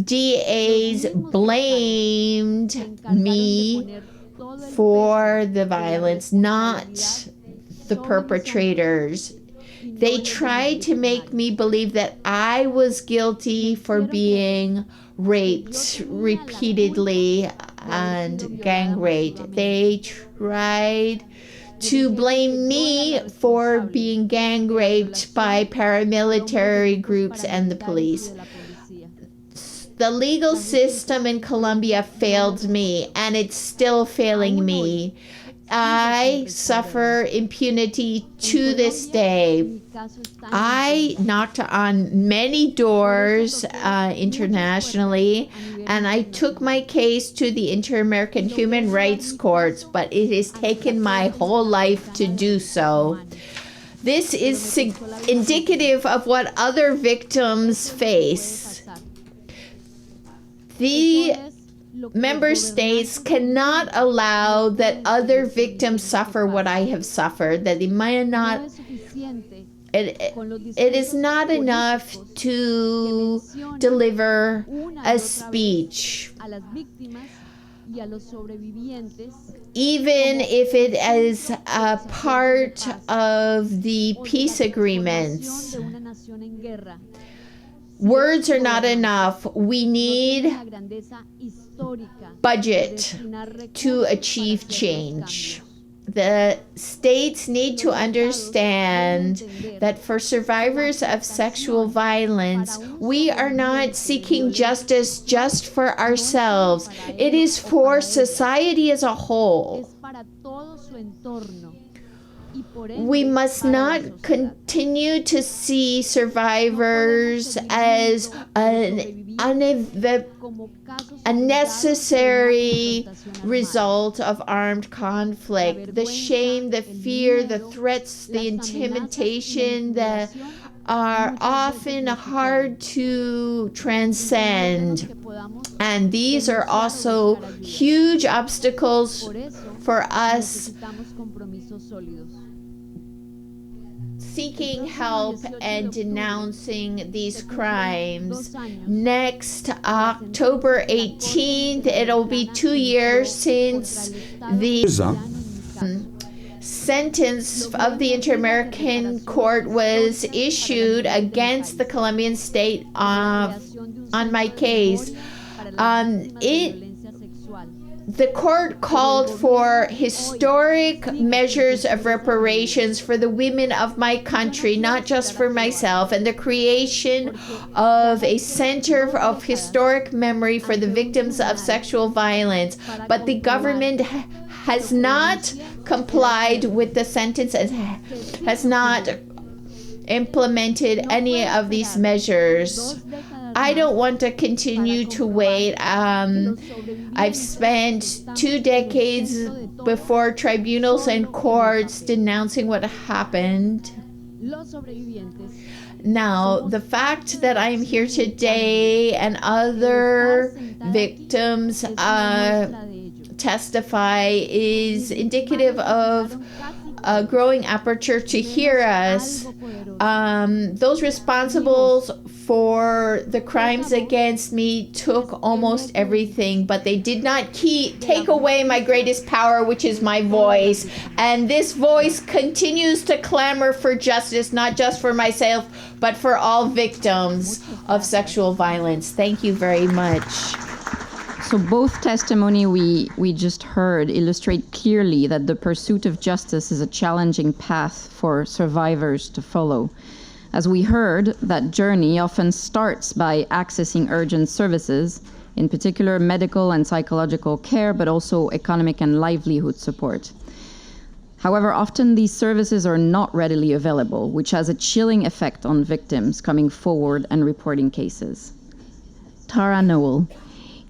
DAs blamed me for the violence, not the perpetrators. They tried to make me believe that I was guilty for being raped repeatedly and gang raped. They tried to blame me for being gang raped by paramilitary groups and the police. The legal system in Colombia failed me, and it's still failing me. I suffer impunity to this day. I knocked on many doors internationally, and I took my case to the Inter-American Human Rights Courts, but it has taken my whole life to do so. This is indicative of what other victims face. The member states cannot allow that other victims suffer what I have suffered, that they might not. It is not enough to deliver a speech, even if it is a part of the peace agreements. Words are not enough. We need budget to achieve change. The states need to understand that for survivors of sexual violence, we are not seeking justice just for ourselves. It is for society as a whole. We must not continue to see survivors as a necessary result of armed conflict. The shame, the fear, the threats, the intimidation that are often hard to transcend. And these are also huge obstacles for us seeking help and denouncing these crimes. Next October 18th, it'll be 2 years since the sentence of the Inter-American Court was issued against the Colombian state on my case. The court called for historic measures of reparations for the women of my country, not just for myself, and the creation of a center of historic memory for the victims of sexual violence. But the government has not complied with the sentence and has not implemented any of these measures. I don't want to continue to wait. I've spent 2 decades before tribunals and courts denouncing what happened. Now, the fact that I'm here today and other victims testify is indicative of a growing aperture to hear us. Those responsible for the crimes against me took almost everything, but they did not take away my greatest power, which is my voice. And this voice continues to clamor for justice, not just for myself, but for all victims of sexual violence. Thank you very much. So both testimony we just heard illustrate clearly that the pursuit of justice is a challenging path for survivors to follow. As we heard, that journey often starts by accessing urgent services, in particular medical and psychological care, but also economic and livelihood support. However, often these services are not readily available, which has a chilling effect on victims coming forward and reporting cases. Tara Noel,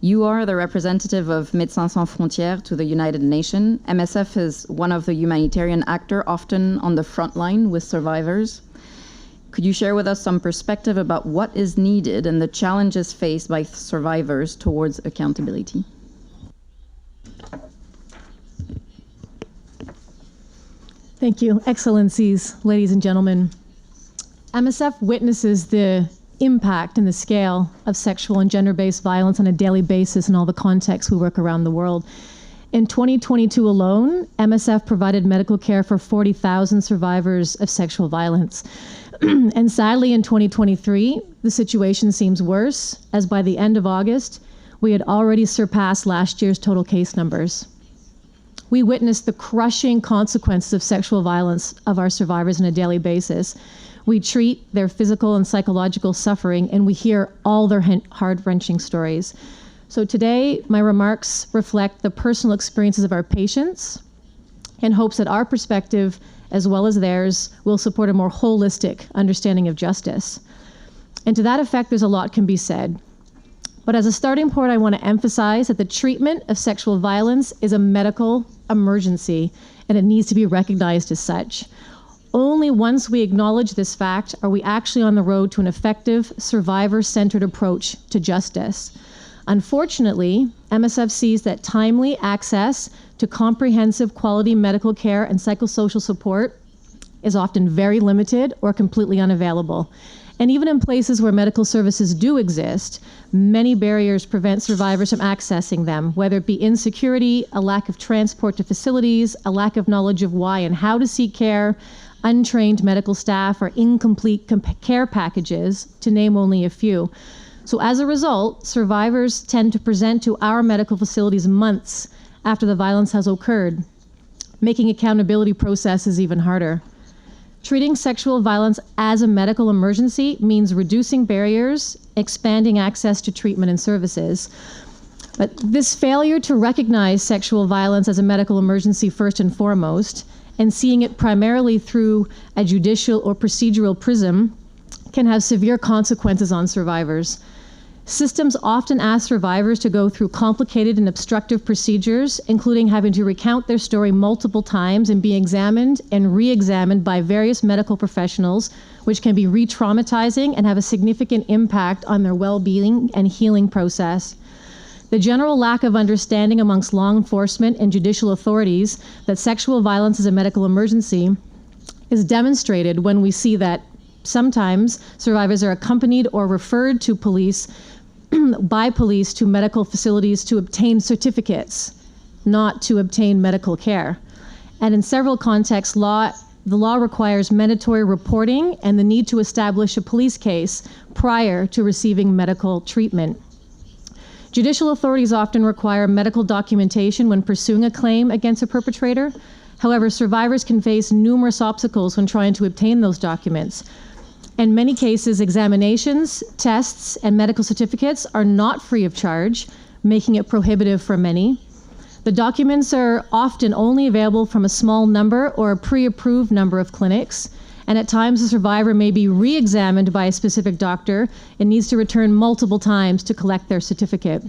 you are the representative of Médecins Sans Frontières to the United Nations. MSF is one of the humanitarian actors often on the front line with survivors. Could you share with us some perspective about what is needed and the challenges faced by survivors towards accountability? Thank you, Excellencies, ladies and gentlemen. MSF witnesses the impact and the scale of sexual and gender-based violence on a daily basis in all the contexts we work around the world. In 2022 alone, MSF provided medical care for 40,000 survivors of sexual violence. And sadly, in 2023, the situation seems worse, as by the end of August, we had already surpassed last year's total case numbers. We witnessed the crushing consequences of sexual violence of our survivors on a daily basis. We treat their physical and psychological suffering, and we hear all their heart-wrenching stories. So today, my remarks reflect the personal experiences of our patients in hopes that our perspective, as well as theirs, will support a more holistic understanding of justice. And to that effect, there's a lot can be said. But as a starting point, I want to emphasize that the treatment of sexual violence is a medical emergency, and it needs to be recognized as such. Only once we acknowledge this fact are we actually on the road to an effective, survivor-centered approach to justice. Unfortunately, MSF sees that timely access to comprehensive quality medical care and psychosocial support is often very limited or completely unavailable. And even in places where medical services do exist, many barriers prevent survivors from accessing them, whether it be insecurity, a lack of transport to facilities, a lack of knowledge of why and how to seek care, untrained medical staff, or incomplete care packages, to name only a few. So as a result, survivors tend to present to our medical facilities months after the violence has occurred, making accountability processes even harder. Treating sexual violence as a medical emergency means reducing barriers, expanding access to treatment and services. But this failure to recognize sexual violence as a medical emergency first and foremost, and seeing it primarily through a judicial or procedural prism, can have severe consequences on survivors. Systems often ask survivors to go through complicated and obstructive procedures, including having to recount their story multiple times and be examined and re-examined by various medical professionals, which can be re-traumatizing and have a significant impact on their well-being and healing process. The general lack of understanding amongst law enforcement and judicial authorities that sexual violence is a medical emergency is demonstrated when we see that sometimes survivors are accompanied or referred to police by police to medical facilities to obtain certificates, not to obtain medical care. And in several contexts, the law requires mandatory reporting and the need to establish a police case prior to receiving medical treatment. Judicial authorities often require medical documentation when pursuing a claim against a perpetrator. However, survivors can face numerous obstacles when trying to obtain those documents. In many cases, examinations, tests, and medical certificates are not free of charge, making it prohibitive for many. The documents are often only available from a small number or a pre-approved number of clinics, and at times the survivor may be re-examined by a specific doctor and needs to return multiple times to collect their certificate.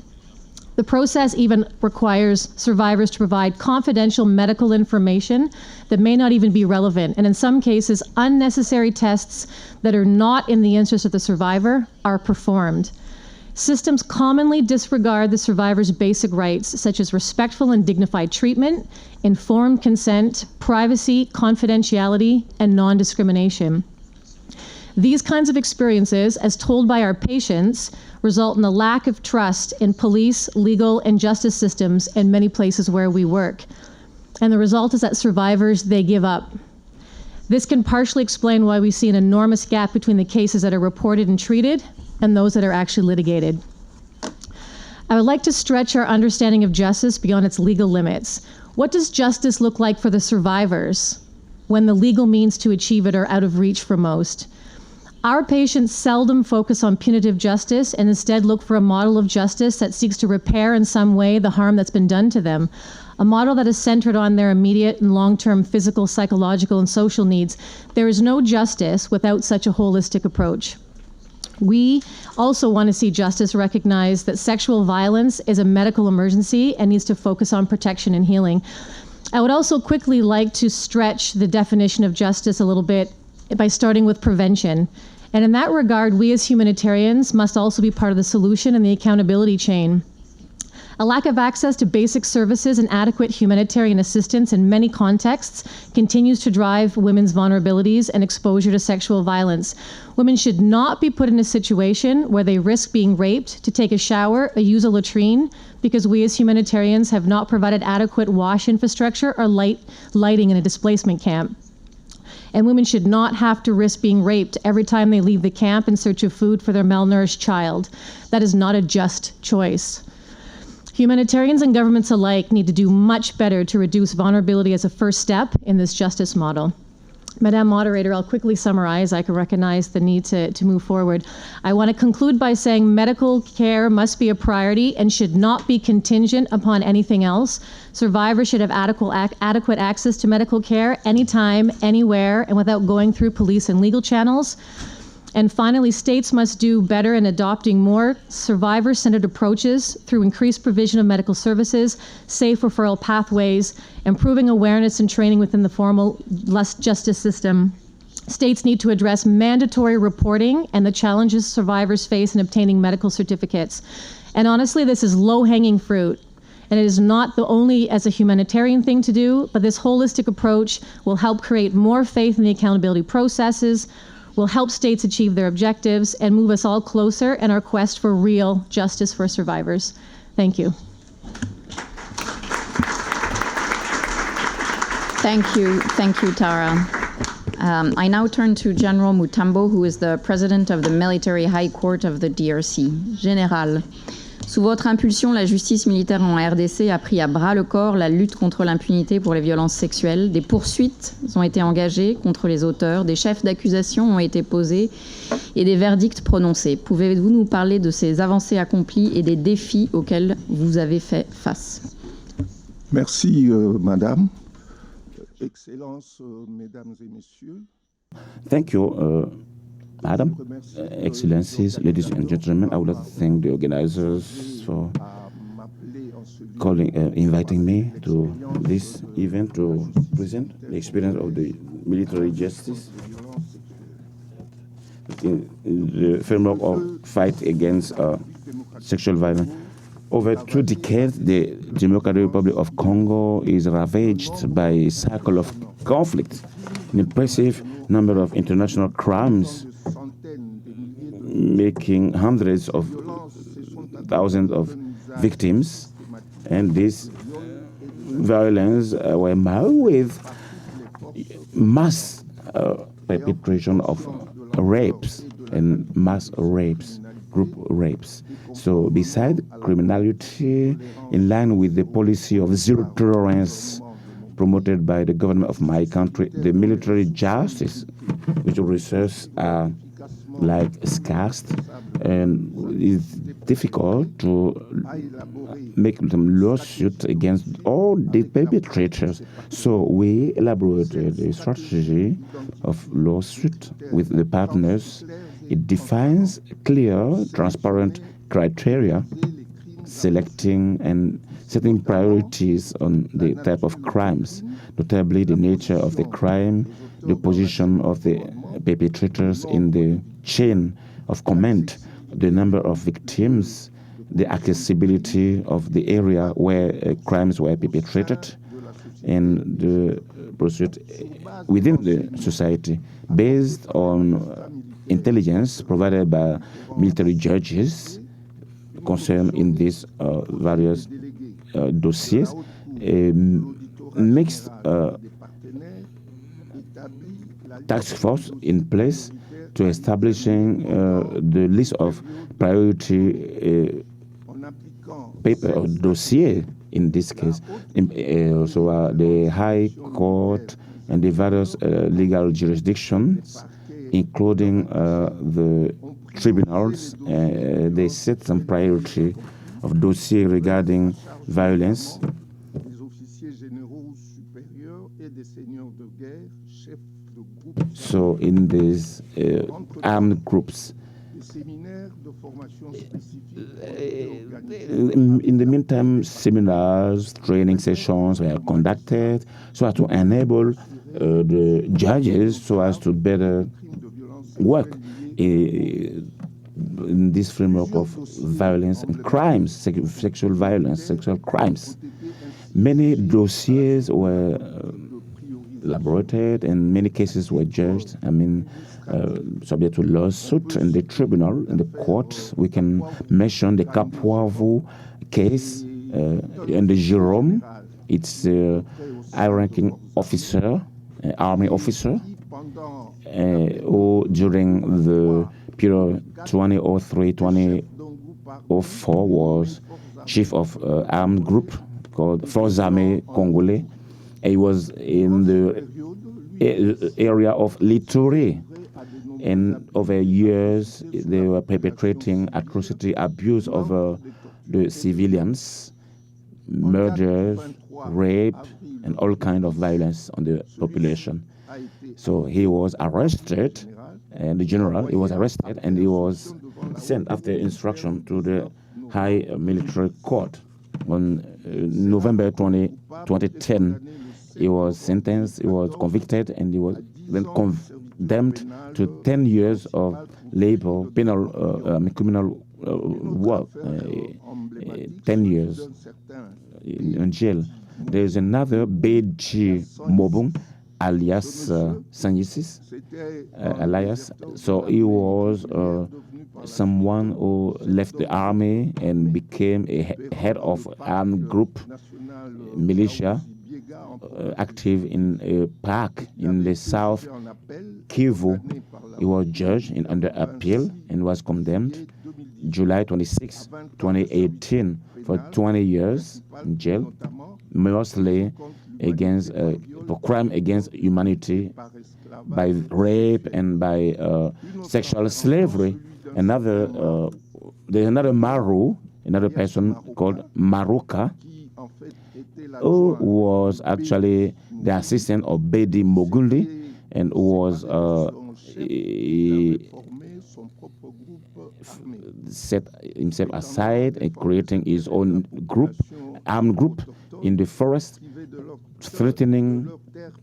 The process even requires survivors to provide confidential medical information that may not even be relevant, and in some cases, unnecessary tests that are not in the interest of the survivor are performed. Systems commonly disregard the survivor's basic rights, such as respectful and dignified treatment, informed consent, privacy, confidentiality, and non-discrimination. These kinds of experiences, as told by our patients, result in a lack of trust in police, legal, and justice systems in many places where we work. And the result is that survivors, they give up. This can partially explain why we see an enormous gap between the cases that are reported and treated and those that are actually litigated. I would like to stretch our understanding of justice beyond its legal limits. What does justice look like for the survivors when the legal means to achieve it are out of reach for most? Our patients seldom focus on punitive justice and instead look for a model of justice that seeks to repair in some way the harm that's been done to them, a model that is centered on their immediate and long-term physical, psychological, and social needs. There is no justice without such a holistic approach. We also want to see justice recognize that sexual violence is a medical emergency and needs to focus on protection and healing. I would also quickly like to stretch the definition of justice a little bit by starting with prevention. And in that regard, we as humanitarians must also be part of the solution in the accountability chain. A lack of access to basic services and adequate humanitarian assistance in many contexts continues to drive women's vulnerabilities and exposure to sexual violence. Women should not be put in a situation where they risk being raped to take a shower or use a latrine because we as humanitarians have not provided adequate wash infrastructure or lighting in a displacement camp. And women should not have to risk being raped every time they leave the camp in search of food for their malnourished child. That is not a just choice. Humanitarians and governments alike need to do much better to reduce vulnerability as a first step in this justice model. Madam Moderator, I'll quickly summarize. I can recognize the need to move forward. I want to conclude by saying medical care must be a priority and should not be contingent upon anything else. Survivors should have adequate access to medical care anytime, anywhere, and without going through police and legal channels. And finally, states must do better in adopting more survivor-centered approaches through increased provision of medical services, safe referral pathways, improving awareness and training within the formal justice system. States need to address mandatory reporting and the challenges survivors face in obtaining medical certificates. And honestly, this is low-hanging fruit. And it is not the only as a humanitarian thing to do, but this holistic approach will help create more faith in the accountability processes, will help states achieve their objectives, and move us all closer in our quest for real justice for survivors. Thank you. Thank you, Tara. I now turn to General Mutambo, who is the President of the Military High Court of the DRC. Général, sous votre impulsion, la justice militaire en RDC a pris à bras le corps la lutte contre l'impunité pour les violences sexuelles. Des poursuites ont été engagées contre les auteurs, des chefs d'accusation ont été posés et des verdicts prononcés. Pouvez-vous nous parler de ces avancées accomplies et des défis auxquels vous avez fait face? Merci, Madame. Excellences, Mesdames et Messieurs. Thank you, Madam, Excellencies, ladies and gentlemen. I would like to thank the organizers for inviting me to this event to present the experience of the military justice in the framework of fight against sexual violence. Over 2 decades, the Democratic Republic of Congo is ravaged by a cycle of conflict, an impressive number of international crimes, making hundreds of thousands of victims, and this violence were marred with mass perpetration of rapes and mass rapes, group rapes. So beside criminality, in line with the policy of zero tolerance promoted by the government of my country, the military justice, which resources are like scarce, and it's difficult to make them lawsuits against all the perpetrators. So we elaborated a strategy of lawsuit with the partners. It defines clear, transparent criteria, selecting and setting priorities on the type of crimes, notably the nature of the crime, the position of the perpetrators in the chain of command, the number of victims, the accessibility of the area where crimes were perpetrated, and the pursuit within the society based on intelligence provided by military judges concerned in these various dossiers. Mixed task force in place to establishing the list of priority paper or dossier in this case. Also the High Court and the various legal jurisdictions, including the tribunals, they set some priority of dossier regarding violence. So in these armed groups, in the meantime, seminars, training sessions were conducted so as to enable the judges so as to better work in this framework of violence and crimes, sexual violence, sexual crimes. Many dossiers were elaborated and many cases were judged. Subject to lawsuit in the tribunal, in the court. We can mention the Kapuavu case in the Jerome. It's a high-ranking officer, army officer, who during the period 2003-2004 was chief of armed group called Forces Armées Congolais. He was in the area of Litore, and over years they were perpetrating atrocity, abuse of the civilians, murders, rape, and all kind of violence on the population. So he was arrested, and the general, he was arrested, and he was sent after instruction to the High Military Court on November 2010. He was sentenced, he was convicted, and he was then condemned to 10 years of labor, criminal work, 10 years in jail. There is another Beji Mobung, alias Sanyisis, alias. So he was someone who left the army and became a head of armed group, militia, active in a park in the South Kivu. He was judged under appeal and was condemned July 26, 2018 for 20 years in jail, mostly against for crime against humanity by rape and by sexual slavery. There's another Maru, another person called Maruka, who was actually the assistant of Bedi Mogundi and who was set himself aside and creating his own group, armed group in the forest,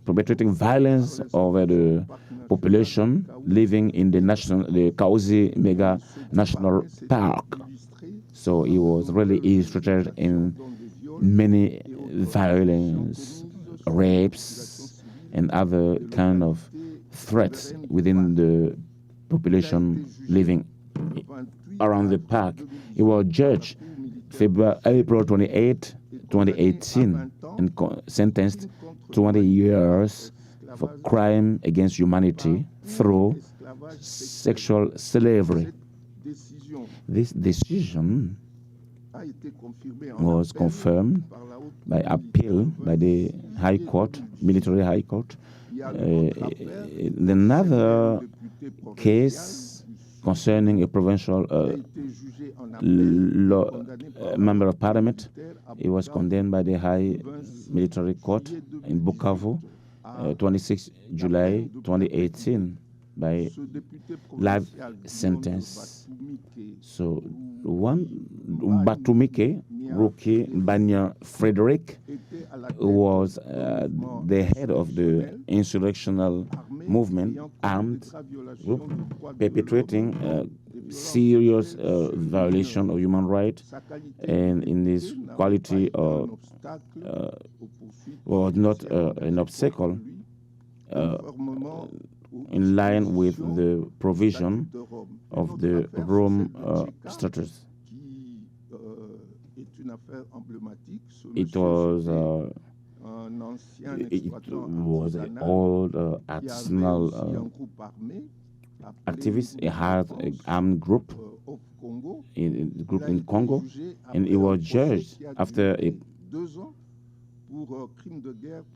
perpetrating violence over the population living in the Kauzi Mega National Park. So he was really illustrated in many violence, rapes, and other kind of threats within the population living around the park. He was judged April 28, 2018, and sentenced 20 years for crime against humanity through sexual slavery. This decision was confirmed by appeal by the High Court, military High Court. Another case concerning a provincial member of parliament, he was condemned by the High Military Court in Bukavu, 26 July 2018, by life sentence. So one, Batumike Ruki Banya Frederick, was the head of the insurrectional movement, armed group, perpetrating serious violation of human rights, and in this quality was not an obstacle in line with the provision of the Rome Statute. It was an old artisanal activist. It had an armed group in Congo, and it was judged after a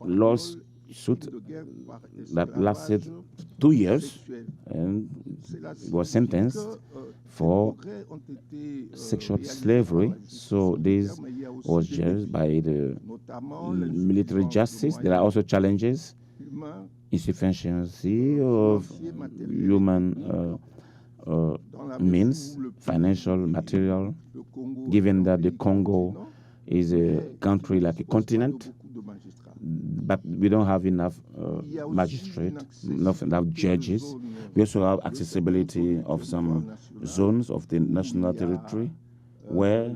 lawsuit that lasted 2 years, and was sentenced for sexual slavery. So this was judged by the military justice. There are also challenges, insufficiency of human means, financial, material, given that the Congo is a country like a continent, but we don't have enough magistrates, enough judges. We also have accessibility of some zones of the national territory where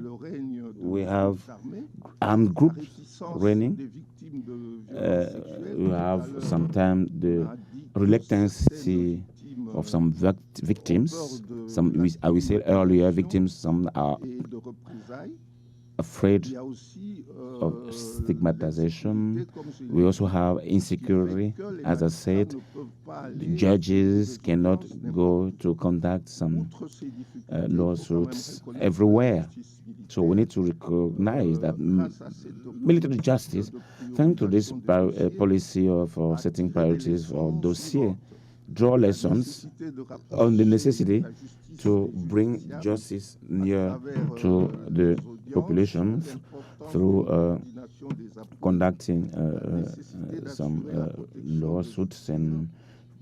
we have armed groups reigning. We have sometimes the reluctancy of some victims. Some, as we said earlier, victims, some are afraid of stigmatization. We also have insecurity. As I said, the judges cannot go to conduct some lawsuits everywhere. So we need to recognize that military justice, thanks to this policy of setting priorities for dossier, draw lessons on the necessity to bring justice near to the population through conducting some lawsuits and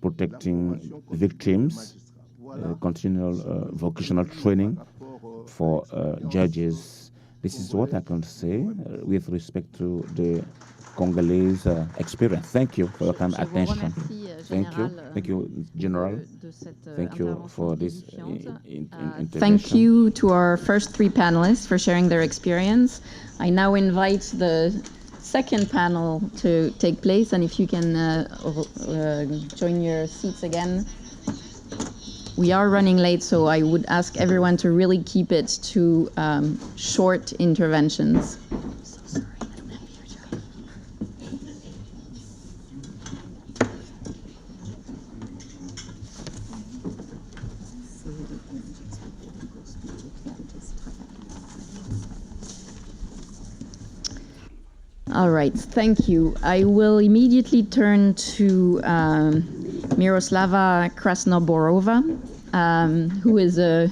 protecting victims, continual vocational training for judges. This is what I can say with respect to the Congolese experience. Thank you for your kind attention. Thank you, General. Thank you for this intervention. Thank you to our first three panelists for sharing their experience. I now invite the second panel to take place, and if you can join your seats again. We are running late, so I would ask everyone to really keep it to short interventions. All right, thank you. I will immediately turn to Miroslava Krasnoborova, who is a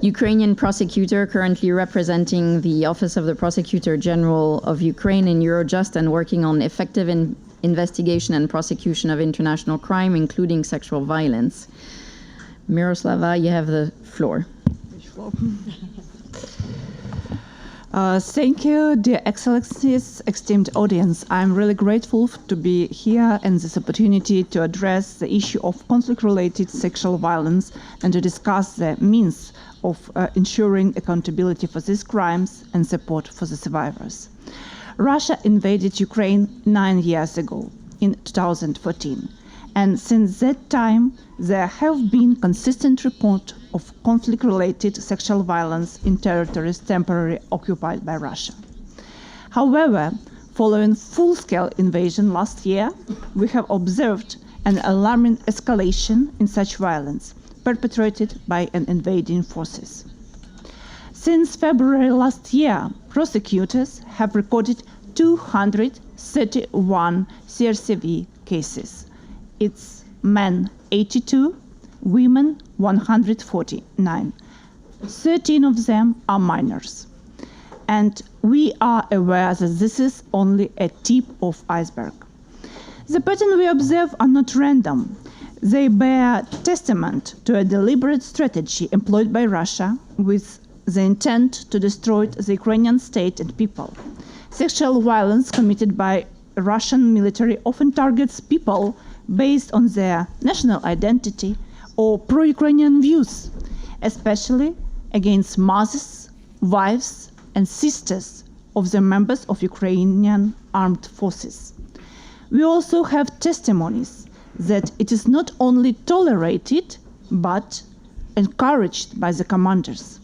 Ukrainian prosecutor currently representing the Office of the Prosecutor General of Ukraine in Eurojust and working on effective investigation and prosecution of international crime, including sexual violence. Miroslava, you have the floor. Thank you, dear Excellencies, esteemed audience. I'm really grateful to be here and this opportunity to address the issue of conflict-related sexual violence and to discuss the means of ensuring accountability for these crimes and support for the survivors. Russia invaded Ukraine 9 years ago, in 2014. And since that time, there have been consistent reports of conflict-related sexual violence in territories temporarily occupied by Russia. However, following full-scale invasion last year, we have observed an alarming escalation in such violence perpetrated by an invading forces. Since February last year, prosecutors have recorded 231 CRSV cases. It's men 82, women 149. 13 of them are minors. And we are aware that this is only a tip of iceberg. The patterns we observe are not random. They bear testament to a deliberate strategy employed by Russia with the intent to destroy the Ukrainian state and people. Sexual violence committed by Russian military often targets people based on their national identity or pro-Ukrainian views. especially against mothers, wives, and sisters of the members of Ukrainian armed forces. We also have testimonies that it is not only tolerated, but encouraged by the commanders.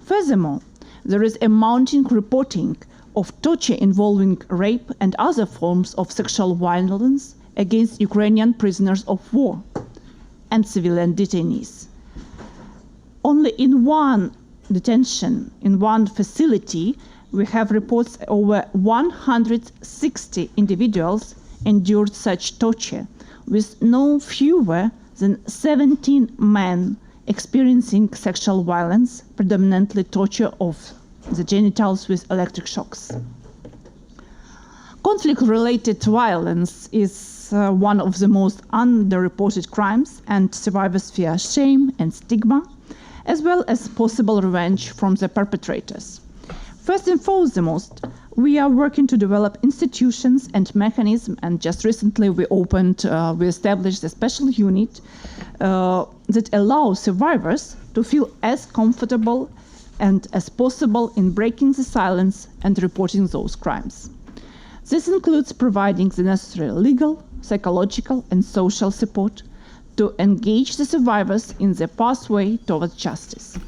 Furthermore, there is a mounting reporting of torture involving rape and other forms of sexual violence against Ukrainian prisoners of war and civilian detainees. Only in one detention, in one facility, we have reports over 160 individuals endured such torture, with no fewer than 17 men experiencing sexual violence, predominantly torture of the genitals with electric shocks. Conflict-related violence is one of the most underreported crimes, and survivors fear shame and stigma, as well as possible revenge from the perpetrators. First and foremost, we are working to develop institutions and mechanisms, and just recently we established a special unit that allows survivors to feel as comfortable and as possible in breaking the silence and reporting those crimes. This includes providing the necessary legal, psychological, and social support to engage the survivors in the pathway towards justice.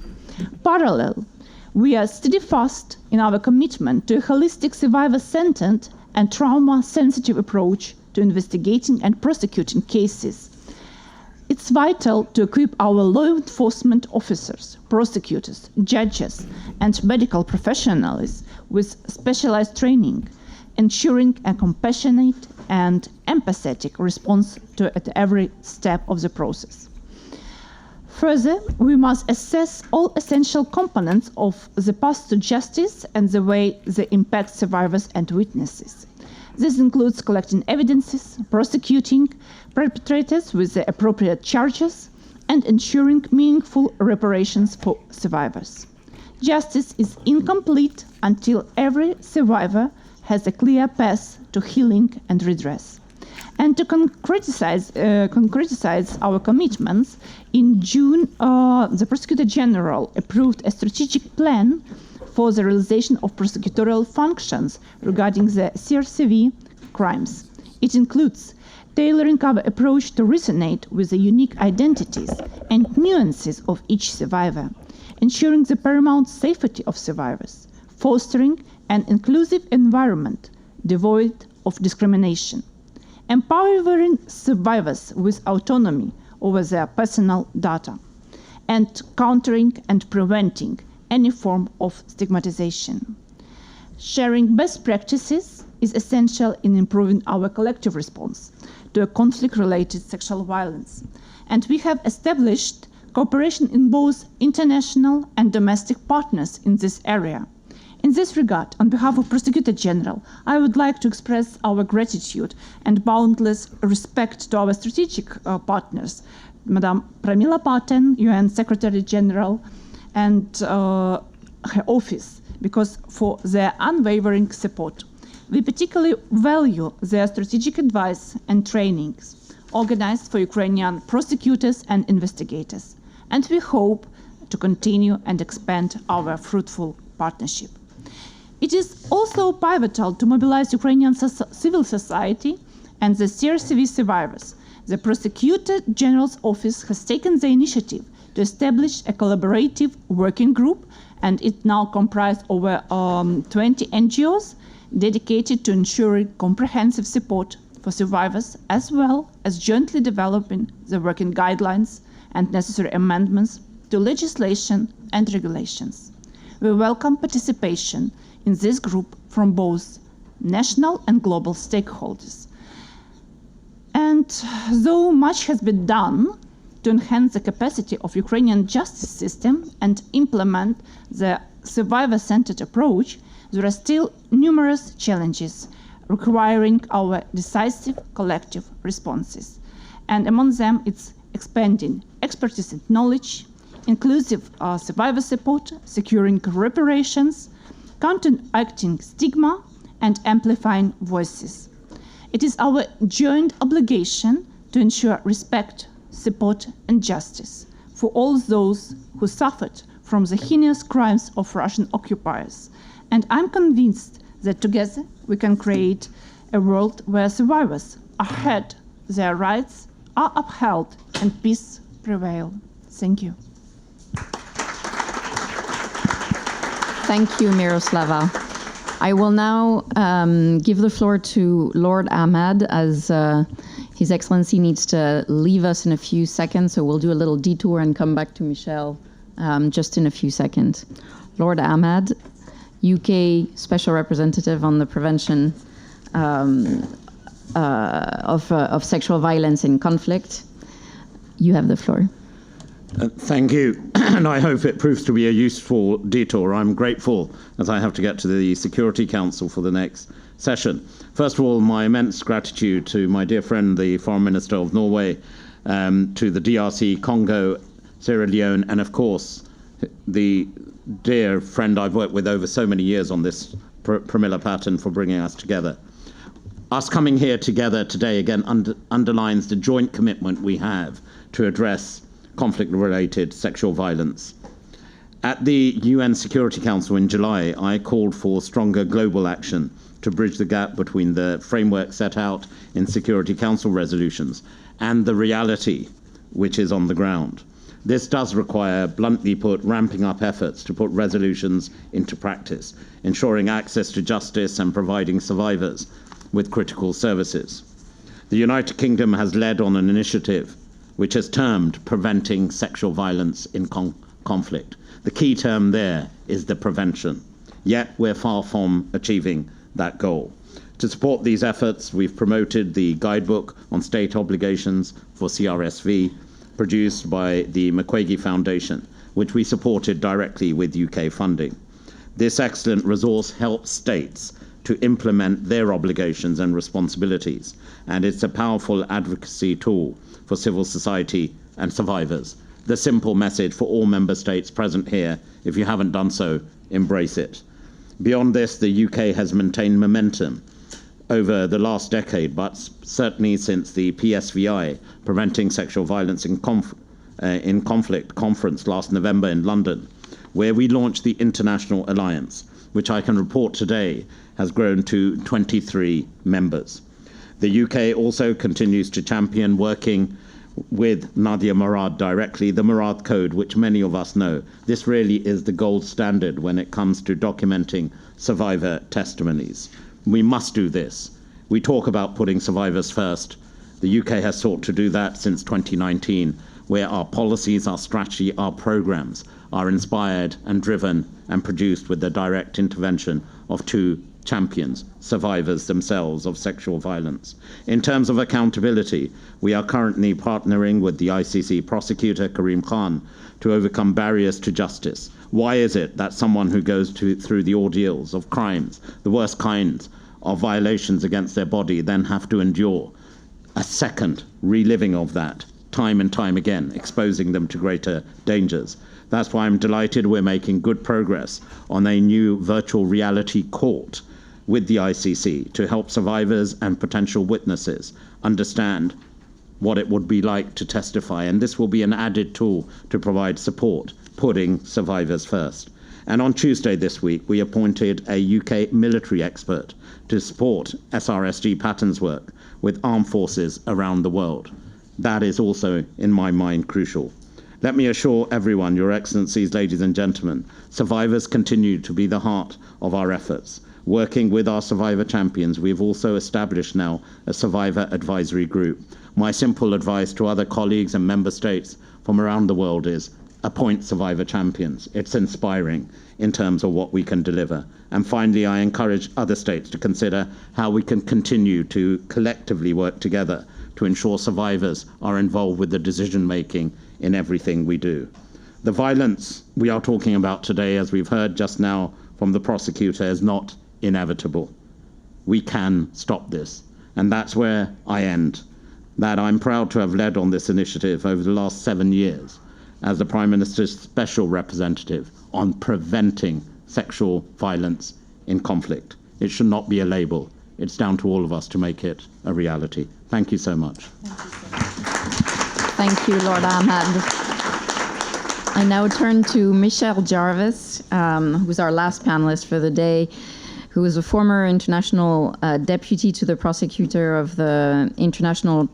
Parallel, we are steadfast in our commitment to a holistic, survivor-centered and trauma-sensitive approach to investigating and prosecuting cases. It's vital to equip our law enforcement officers, prosecutors, judges, and medical professionals with specialized training, ensuring a compassionate and empathetic response at every step of the process. Further, we must assess all essential components of the path to justice and the way they impact survivors and witnesses. This includes collecting evidences, prosecuting perpetrators with the appropriate charges, and ensuring meaningful reparations for survivors. Justice is incomplete until every survivor has a clear path to healing and redress. And to concretize our commitments, in June, the Prosecutor General approved a strategic plan for the realization of prosecutorial functions regarding the CRSV crimes. It includes tailoring our approach to resonate with the unique identities and nuances of each survivor, ensuring the paramount safety of survivors, fostering an inclusive environment devoid of discrimination, empowering survivors with autonomy over their personal data, and countering and preventing any form of stigmatization. Sharing best practices is essential in improving our collective response to a conflict-related sexual violence, and we have established cooperation in both international and domestic partners in this area. In this regard, on behalf of Prosecutor General, I would like to express our gratitude and boundless respect to our strategic partners, Madame Pramila Patten, UN Secretary General, and her office, because for their unwavering support. We particularly value their strategic advice and trainings organized for Ukrainian prosecutors and investigators, and we hope to continue and expand our fruitful partnership. It is also pivotal to mobilize Ukrainian civil society and the CRSV survivors. The Prosecutor General's office has taken the initiative to establish a collaborative working group, and it now comprises over 20 NGOs dedicated to ensuring comprehensive support for survivors, as well as jointly developing the working guidelines and necessary amendments to legislation and regulations. We welcome participation in this group from both national and global stakeholders. And though much has been done to enhance the capacity of Ukrainian justice system and implement the survivor-centered approach, there are still numerous challenges requiring our decisive collective responses. And among them, it's expanding expertise and knowledge, inclusive survivor support, securing reparations, counteracting stigma, and amplifying voices. It is our joint obligation to ensure respect, support, and justice for all those who suffered from the heinous crimes of Russian occupiers. And I'm convinced that together we can create a world where survivors are heard, their rights are upheld, and peace prevails. Thank you. Thank you, Miroslava. I will now give the floor to Lord Ahmad, as His Excellency needs to leave us in a few seconds, so we'll do a little detour and come back to Michelle just in a few seconds. Lord Ahmad, UK Special Representative on the Prevention of Sexual Violence in Conflict. You have the floor. Thank you, and I hope it proves to be a useful detour. I'm grateful as I have to get to the Security Council for the next session. First of all, my immense gratitude to my dear friend, the Foreign Minister of Norway, to the DRC, Congo, Sierra Leone, and of course, the dear friend I've worked with over so many years on this Pramila pattern for bringing us together. Us coming here together today again underlines the joint commitment we have to address conflict-related sexual violence. At the UN Security Council in July, I called for stronger global action to bridge the gap between the framework set out in Security Council resolutions and the reality which is on the ground. This does require, bluntly put, ramping up efforts to put resolutions into practice, ensuring access to justice and providing survivors with critical services. The United Kingdom has led on an initiative which is termed Preventing Sexual Violence in Conflict. The key term there is the prevention, yet we're far from achieving that goal. To support these efforts, we've promoted the guidebook on state obligations for CRSV, produced by the Mukwege Foundation, which we supported directly with UK funding. This excellent resource helps states to implement their obligations and responsibilities, and it's a powerful advocacy tool for civil society and survivors. The simple message for all member states present here, if you haven't done so, embrace it. Beyond this, the UK has maintained momentum over the last decade, but certainly since the PSVI, Preventing Sexual Violence in Conflict conference last November in London, where we launched the International Alliance, which I can report today has grown to 23 members. The UK also continues to champion, working with Nadia Murad directly, the Murad Code, which many of us know. This really is the gold standard when it comes to documenting survivor testimonies. We must do this. We talk about putting survivors first. The UK has sought to do that since 2019, where our policies, our strategy, our programs are inspired and driven and produced with the direct intervention of two champions, survivors themselves of sexual violence. In terms of accountability, we are currently partnering with the ICC prosecutor, Karim Khan, to overcome barriers to justice. Why is it that someone who goes through the ordeals of crimes, the worst kinds of violations against their body, then have to endure a second reliving of that time and time again, exposing them to greater dangers? That's why I'm delighted we're making good progress on a new virtual reality court with the ICC to help survivors and potential witnesses understand what it would be like to testify. And this will be an added tool to provide support, putting survivors first. And on Tuesday this week, we appointed a UK military expert to support SRSG patterns work with armed forces around the world. That is also, in my mind, crucial. Let me assure everyone, Your Excellencies, ladies and gentlemen, survivors continue to be the heart of our efforts. Working with our survivor champions, we've also established now a survivor advisory group. My simple advice to other colleagues and member states from around the world is appoint survivor champions. It's inspiring in terms of what we can deliver. And finally, I encourage other states to consider how we can continue to collectively work together to ensure survivors are involved with the decision-making in everything we do. The violence we are talking about today, as we've heard just now from the prosecutor, is not inevitable. We can stop this. And that's where I end. That I'm proud to have led on this initiative over the last 7 years as the Prime Minister's special representative on preventing sexual violence in conflict. It should not be a label. It's down to all of us to make it a reality. Thank you so much. Thank you, Lord Ahmad. I now turn to Michelle Jarvis, who's our last panelist for the day, who is a former international deputy to the prosecutor of the International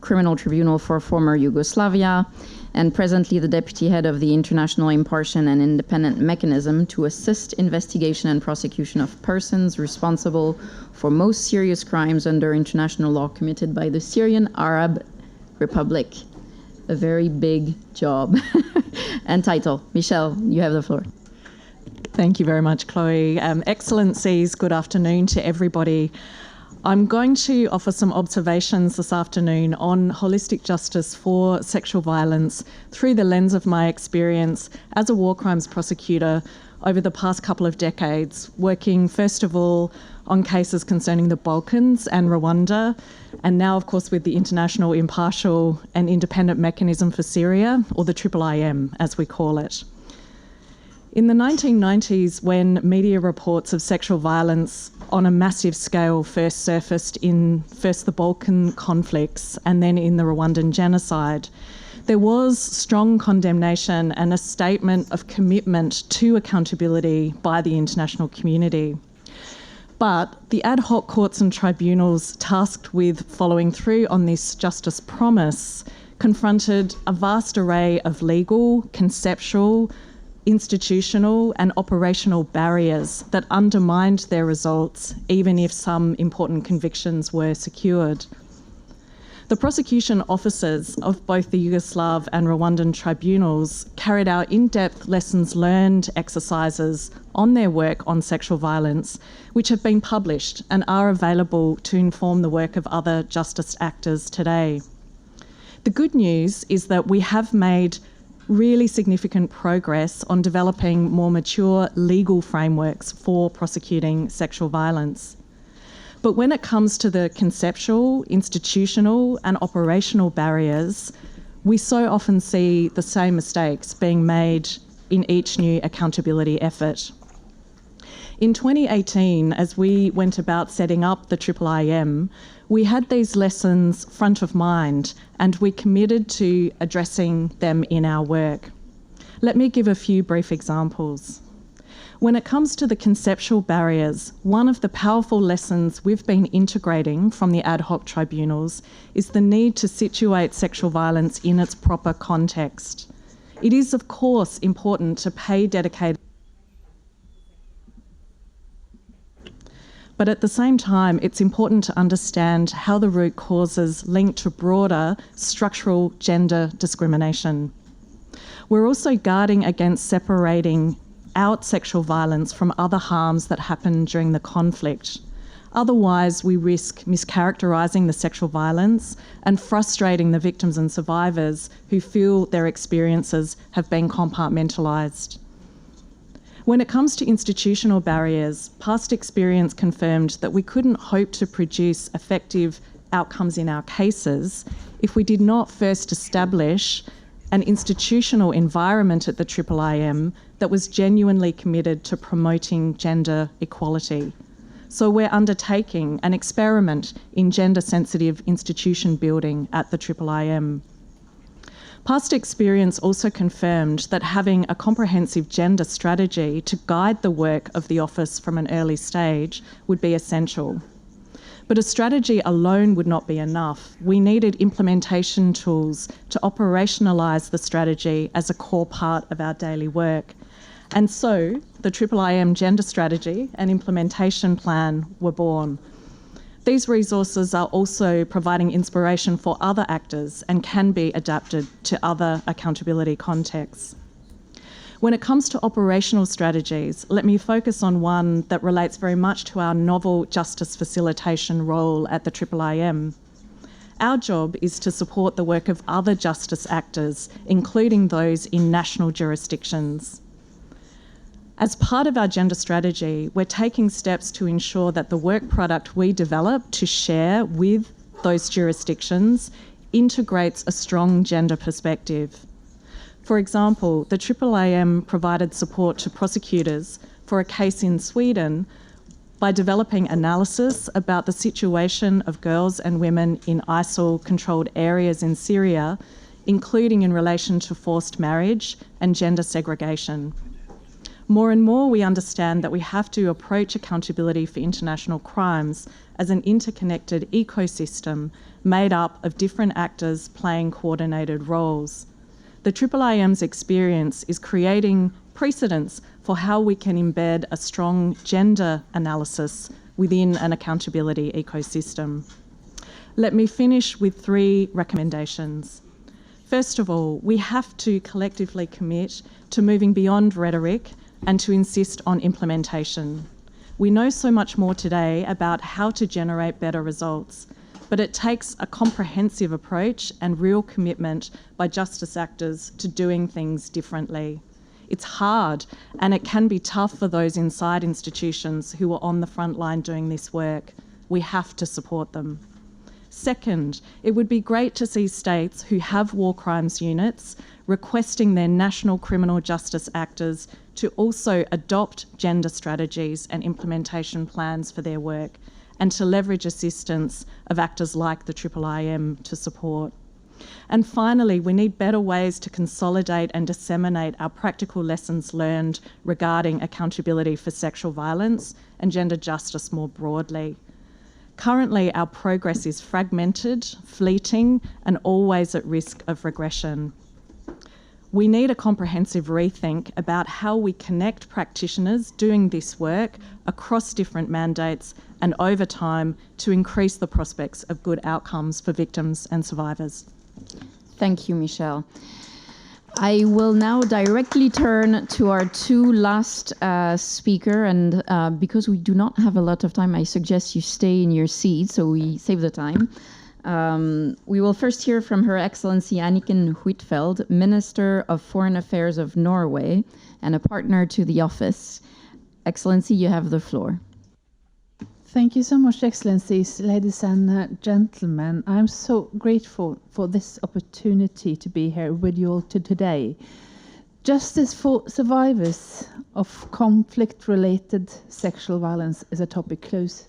Criminal Tribunal for former Yugoslavia, and presently the deputy head of the International Impartial and Independent Mechanism to assist investigation and prosecution of persons responsible for most serious crimes under international law committed by the Syrian Arab Republic. A very big job. And title. Michelle, you have the floor. Thank you very much, Chloe. Excellencies, good afternoon to everybody. I'm going to offer some observations this afternoon on holistic justice for sexual violence through the lens of my experience as a war crimes prosecutor over the past couple of decades, working first of all on cases concerning the Balkans and Rwanda, and now, of course, with the International Impartial and Independent Mechanism for Syria, or the IIIM, as we call it. In the 1990s, when media reports of sexual violence on a massive scale first surfaced in first the Balkan conflicts and then in the Rwandan genocide, there was strong condemnation and a statement of commitment to accountability by the international community. But the ad hoc courts and tribunals tasked with following through on this justice promise confronted a vast array of legal, conceptual, institutional and operational barriers that undermined their results, even if some important convictions were secured. The prosecution officers of both the Yugoslav and Rwandan tribunals carried out in-depth lessons learned exercises on their work on sexual violence, which have been published and are available to inform the work of other justice actors today. The good news is that we have made really significant progress on developing more mature legal frameworks for prosecuting sexual violence. But when it comes to the conceptual, institutional and operational barriers, we so often see the same mistakes being made in each new accountability effort. In 2018, as we went about setting up the IIIM, we had these lessons front of mind and we committed to addressing them in our work. Let me give a few brief examples. When it comes to the conceptual barriers, one of the powerful lessons we've been integrating from the ad hoc tribunals is the need to situate sexual violence in its proper context. It is, of course, important to pay dedicated, but at the same time, it's important to understand how the root causes link to broader structural gender discrimination. We're also guarding against separating out sexual violence from other harms that happen during the conflict. Otherwise, we risk mischaracterising the sexual violence and frustrating the victims and survivors who feel their experiences have been compartmentalised. When it comes to institutional barriers, past experience confirmed that we couldn't hope to produce effective outcomes in our cases if we did not first establish an institutional environment at the IIIM that was genuinely committed to promoting gender equality. So we're undertaking an experiment in gender-sensitive institution building at the IIIM. Past experience also confirmed that having a comprehensive gender strategy to guide the work of the office from an early stage would be essential. But a strategy alone would not be enough. We needed implementation tools to operationalise the strategy as a core part of our daily work. And so the IIIM Gender Strategy and Implementation Plan were born. These resources are also providing inspiration for other actors and can be adapted to other accountability contexts. When it comes to operational strategies, let me focus on one that relates very much to our novel justice facilitation role at the IIIM. Our job is to support the work of other justice actors, including those in national jurisdictions. As part of our gender strategy, we're taking steps to ensure that the work product we develop to share with those jurisdictions integrates a strong gender perspective. For example, the IIIM provided support to prosecutors for a case in Sweden by developing analysis about the situation of girls and women in ISIL-controlled areas in Syria including in relation to forced marriage and gender segregation. More and more, we understand that we have to approach accountability for international crimes as an interconnected ecosystem made up of different actors playing coordinated roles. The IIIM's experience is creating precedents for how we can embed a strong gender analysis within an accountability ecosystem. Let me finish with 3 recommendations. First of all, we have to collectively commit to moving beyond rhetoric and to insist on implementation. We know so much more today about how to generate better results, but it takes a comprehensive approach and real commitment by justice actors to doing things differently. It's hard, and it can be tough for those inside institutions who are on the front line doing this work. We have to support them. Second, it would be great to see states who have war crimes units requesting their national criminal justice actors to also adopt gender strategies and implementation plans for their work, and to leverage assistance of actors like the IIIM to support. And finally, we need better ways to consolidate and disseminate our practical lessons learned regarding accountability for sexual violence and gender justice more broadly. Currently, our progress is fragmented, fleeting, and always at risk of regression. We need a comprehensive rethink about how we connect practitioners doing this work across different mandates and over time to increase the prospects of good outcomes for victims and survivors. Thank you, Michelle. I will now directly turn to our 2 last speaker, and because we do not have a lot of time, I suggest you stay in your seat so we save the time. We will first hear from Her Excellency Anniken Huitfeldt, Minister of Foreign Affairs of Norway and a partner to the office. Excellency, you have the floor. Thank you so much, Excellencies, ladies and gentlemen. I'm so grateful for this opportunity to be here with you all today. Justice for survivors of conflict-related sexual violence is a topic close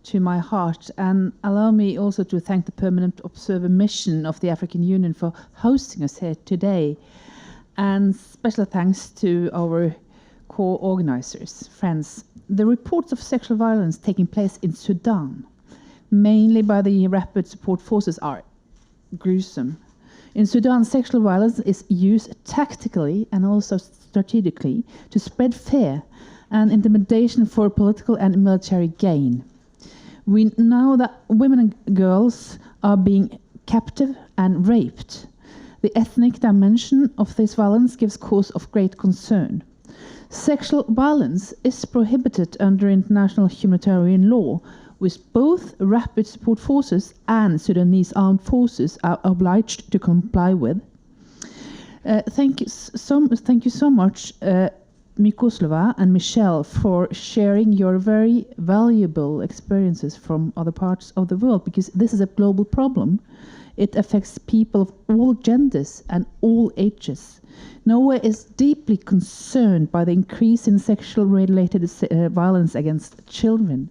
to my heart, and allow me also to thank the Permanent Observer Mission of the African Union for hosting us here today, and special thanks to our co-organizers, friends. The reports of sexual violence taking place in Sudan, mainly by the Rapid Support Forces, are gruesome. In Sudan, sexual violence is used tactically and also strategically to spread fear and intimidation for political and military gain. We know that women and girls are being captive and raped. The ethnic dimension of this violence gives cause of great concern. Sexual violence is prohibited under international humanitarian law, which both Rapid Support Forces and Sudanese armed forces are obliged to comply with. Thank you so much, Mykoslava and Michelle, for sharing your very valuable experiences from other parts of the world, because this is a global problem. It affects people of all genders and all ages. Norway is deeply concerned by the increase in sexual-related violence against children.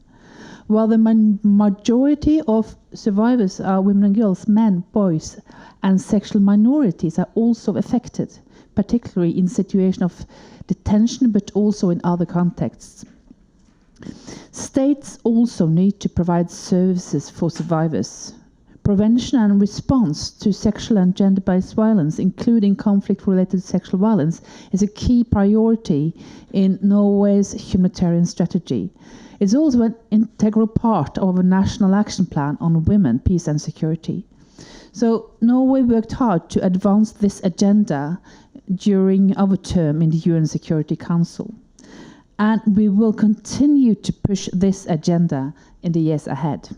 While the majority of survivors are women and girls, men, boys, and sexual minorities are also affected, particularly in situations of detention, but also in other contexts. States also need to provide services for survivors. Prevention and response to sexual and gender-based violence, including conflict-related sexual violence, is a key priority in Norway's humanitarian strategy. It's also an integral part of a national action plan on women, peace and security. So Norway worked hard to advance this agenda during our term in the UN Security Council. And we will continue to push this agenda in the years ahead.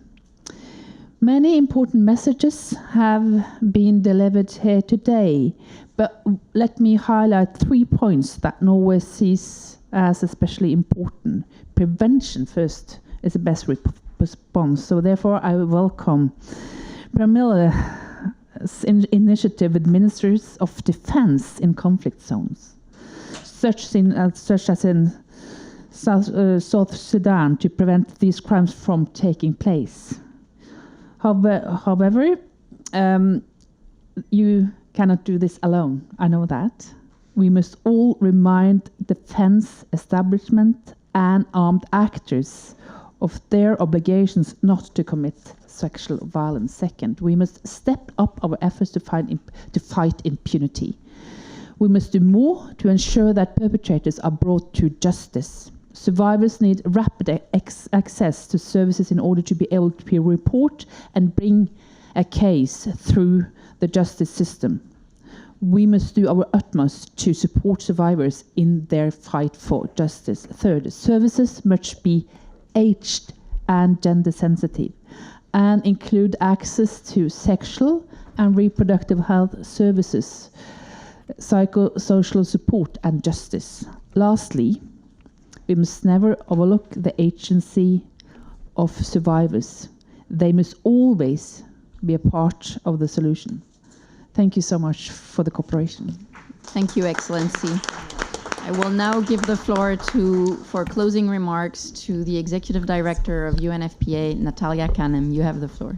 Many important messages have been delivered here today, but let me highlight 3 points that Norway sees as especially important. Prevention first is the best response, so therefore I welcome Pramila's initiative with ministers of defense in conflict zones, such as in South Sudan, to prevent these crimes from taking place. However, you cannot do this alone. I know that. We must all remind defense establishment and armed actors of their obligations not to commit sexual violence. Second, we must step up our efforts to fight impunity. We must do more to ensure that perpetrators are brought to justice. Survivors need rapid access to services in order to be able to report and bring a case through the justice system. We must do our utmost to support survivors in their fight for justice. Third, services must be aged and gender sensitive and include access to sexual and reproductive health services, psychosocial support and justice. Lastly, we must never overlook the agency of survivors. They must always be a part of the solution. Thank you so much for the cooperation. Thank you, Excellency. I will now give the floor for closing remarks to the Executive Director of UNFPA, Natalia Kanem. You have the floor.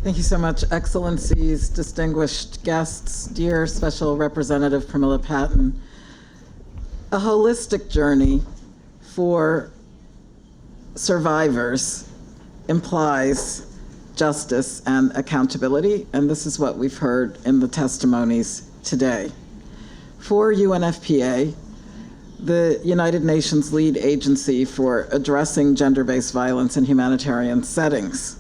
Thank you so much, Excellencies, distinguished guests, dear Special Representative Pramila Patten. A holistic journey for survivors implies justice and accountability, and this is what we've heard in the testimonies today. For UNFPA, the United Nations lead agency for addressing gender-based violence in humanitarian settings,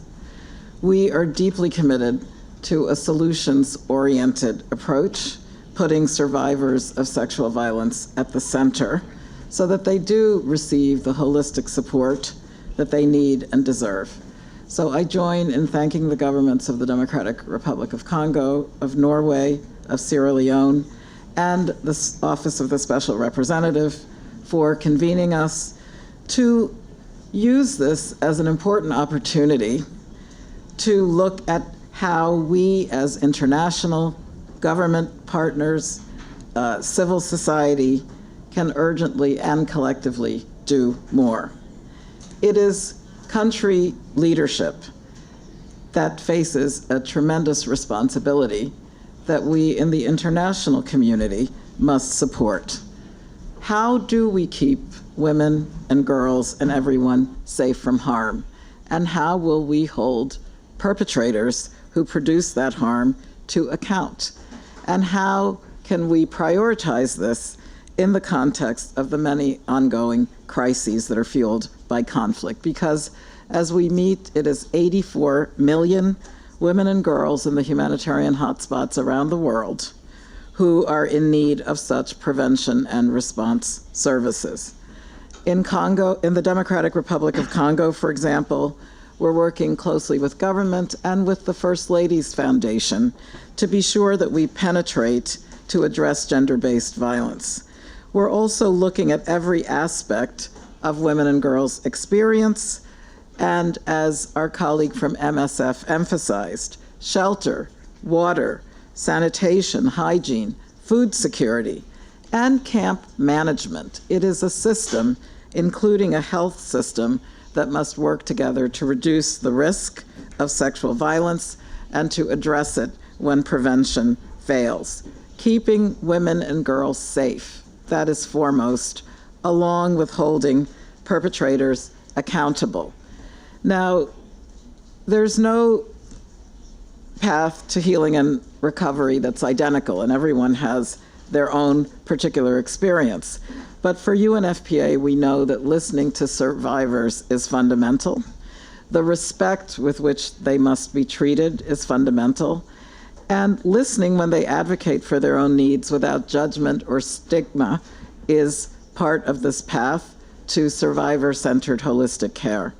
we are deeply committed to a solutions-oriented approach, putting survivors of sexual violence at the center so that they do receive the holistic support that they need and deserve. So I join in thanking the governments of the Democratic Republic of Congo, of Norway, of Sierra Leone, and the Office of the Special Representative for convening us to use this as an important opportunity to look at how we as international government partners, civil society, can urgently and collectively do more. It is country leadership that faces a tremendous responsibility that we in the international community must support. How do we keep women and girls and everyone safe from harm? And how will we hold perpetrators who produce that harm to account? And how can we prioritize this in the context of the many ongoing crises that are fueled by conflict? Because as we meet, it is 84 million women and girls in the humanitarian hotspots around the world who are in need of such prevention and response services. In Congo, in the Democratic Republic of Congo, for example, we're working closely with government and with the First Lady's Foundation to be sure that we penetrate to address gender-based violence. We're also looking at every aspect of women and girls' experience, and as our colleague from MSF emphasized, shelter, water, sanitation, hygiene, food security, and camp management. It is a system, including a health system, that must work together to reduce the risk of sexual violence and to address it when prevention fails. Keeping women and girls safe, that is foremost, along with holding perpetrators accountable. Now, there's no path to healing and recovery that's identical, and everyone has their own particular experience. But for UNFPA, we know that listening to survivors is fundamental. The respect with which they must be treated is fundamental. And listening when they advocate for their own needs without judgment or stigma is part of this path to survivor-centered holistic care.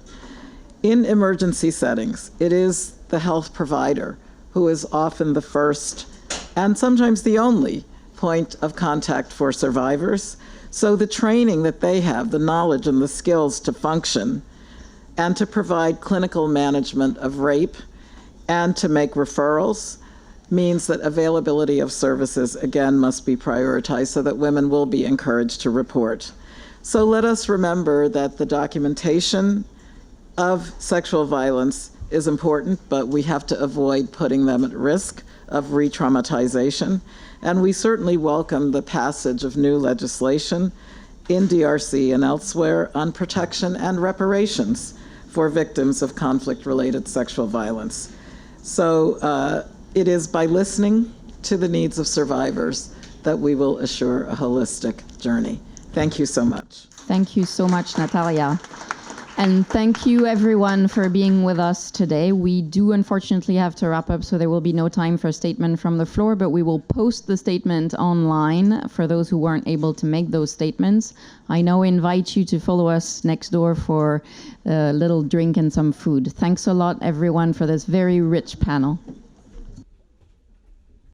In emergency settings, it is the health provider who is often the first and sometimes the only point of contact for survivors. So the training that they have, the knowledge and the skills to function and to provide clinical management of rape and to make referrals means that availability of services, again, must be prioritized so that women will be encouraged to report. So let us remember that the documentation of sexual violence is important, but we have to avoid putting them at risk of re-traumatization. And we certainly welcome the passage of new legislation in DRC and elsewhere on protection and reparations for victims of conflict-related sexual violence. So it is by listening to the needs of survivors that we will assure a holistic journey. Thank you so much. Thank you so much, Natalia. And thank you everyone for being with us today. We do unfortunately have to wrap up, so there will be no time for a statement from the floor, but we will post the statement online for those who weren't able to make those statements. I now invite you to follow us next door for a little drink and some food. Thanks a lot, everyone, for this very rich panel.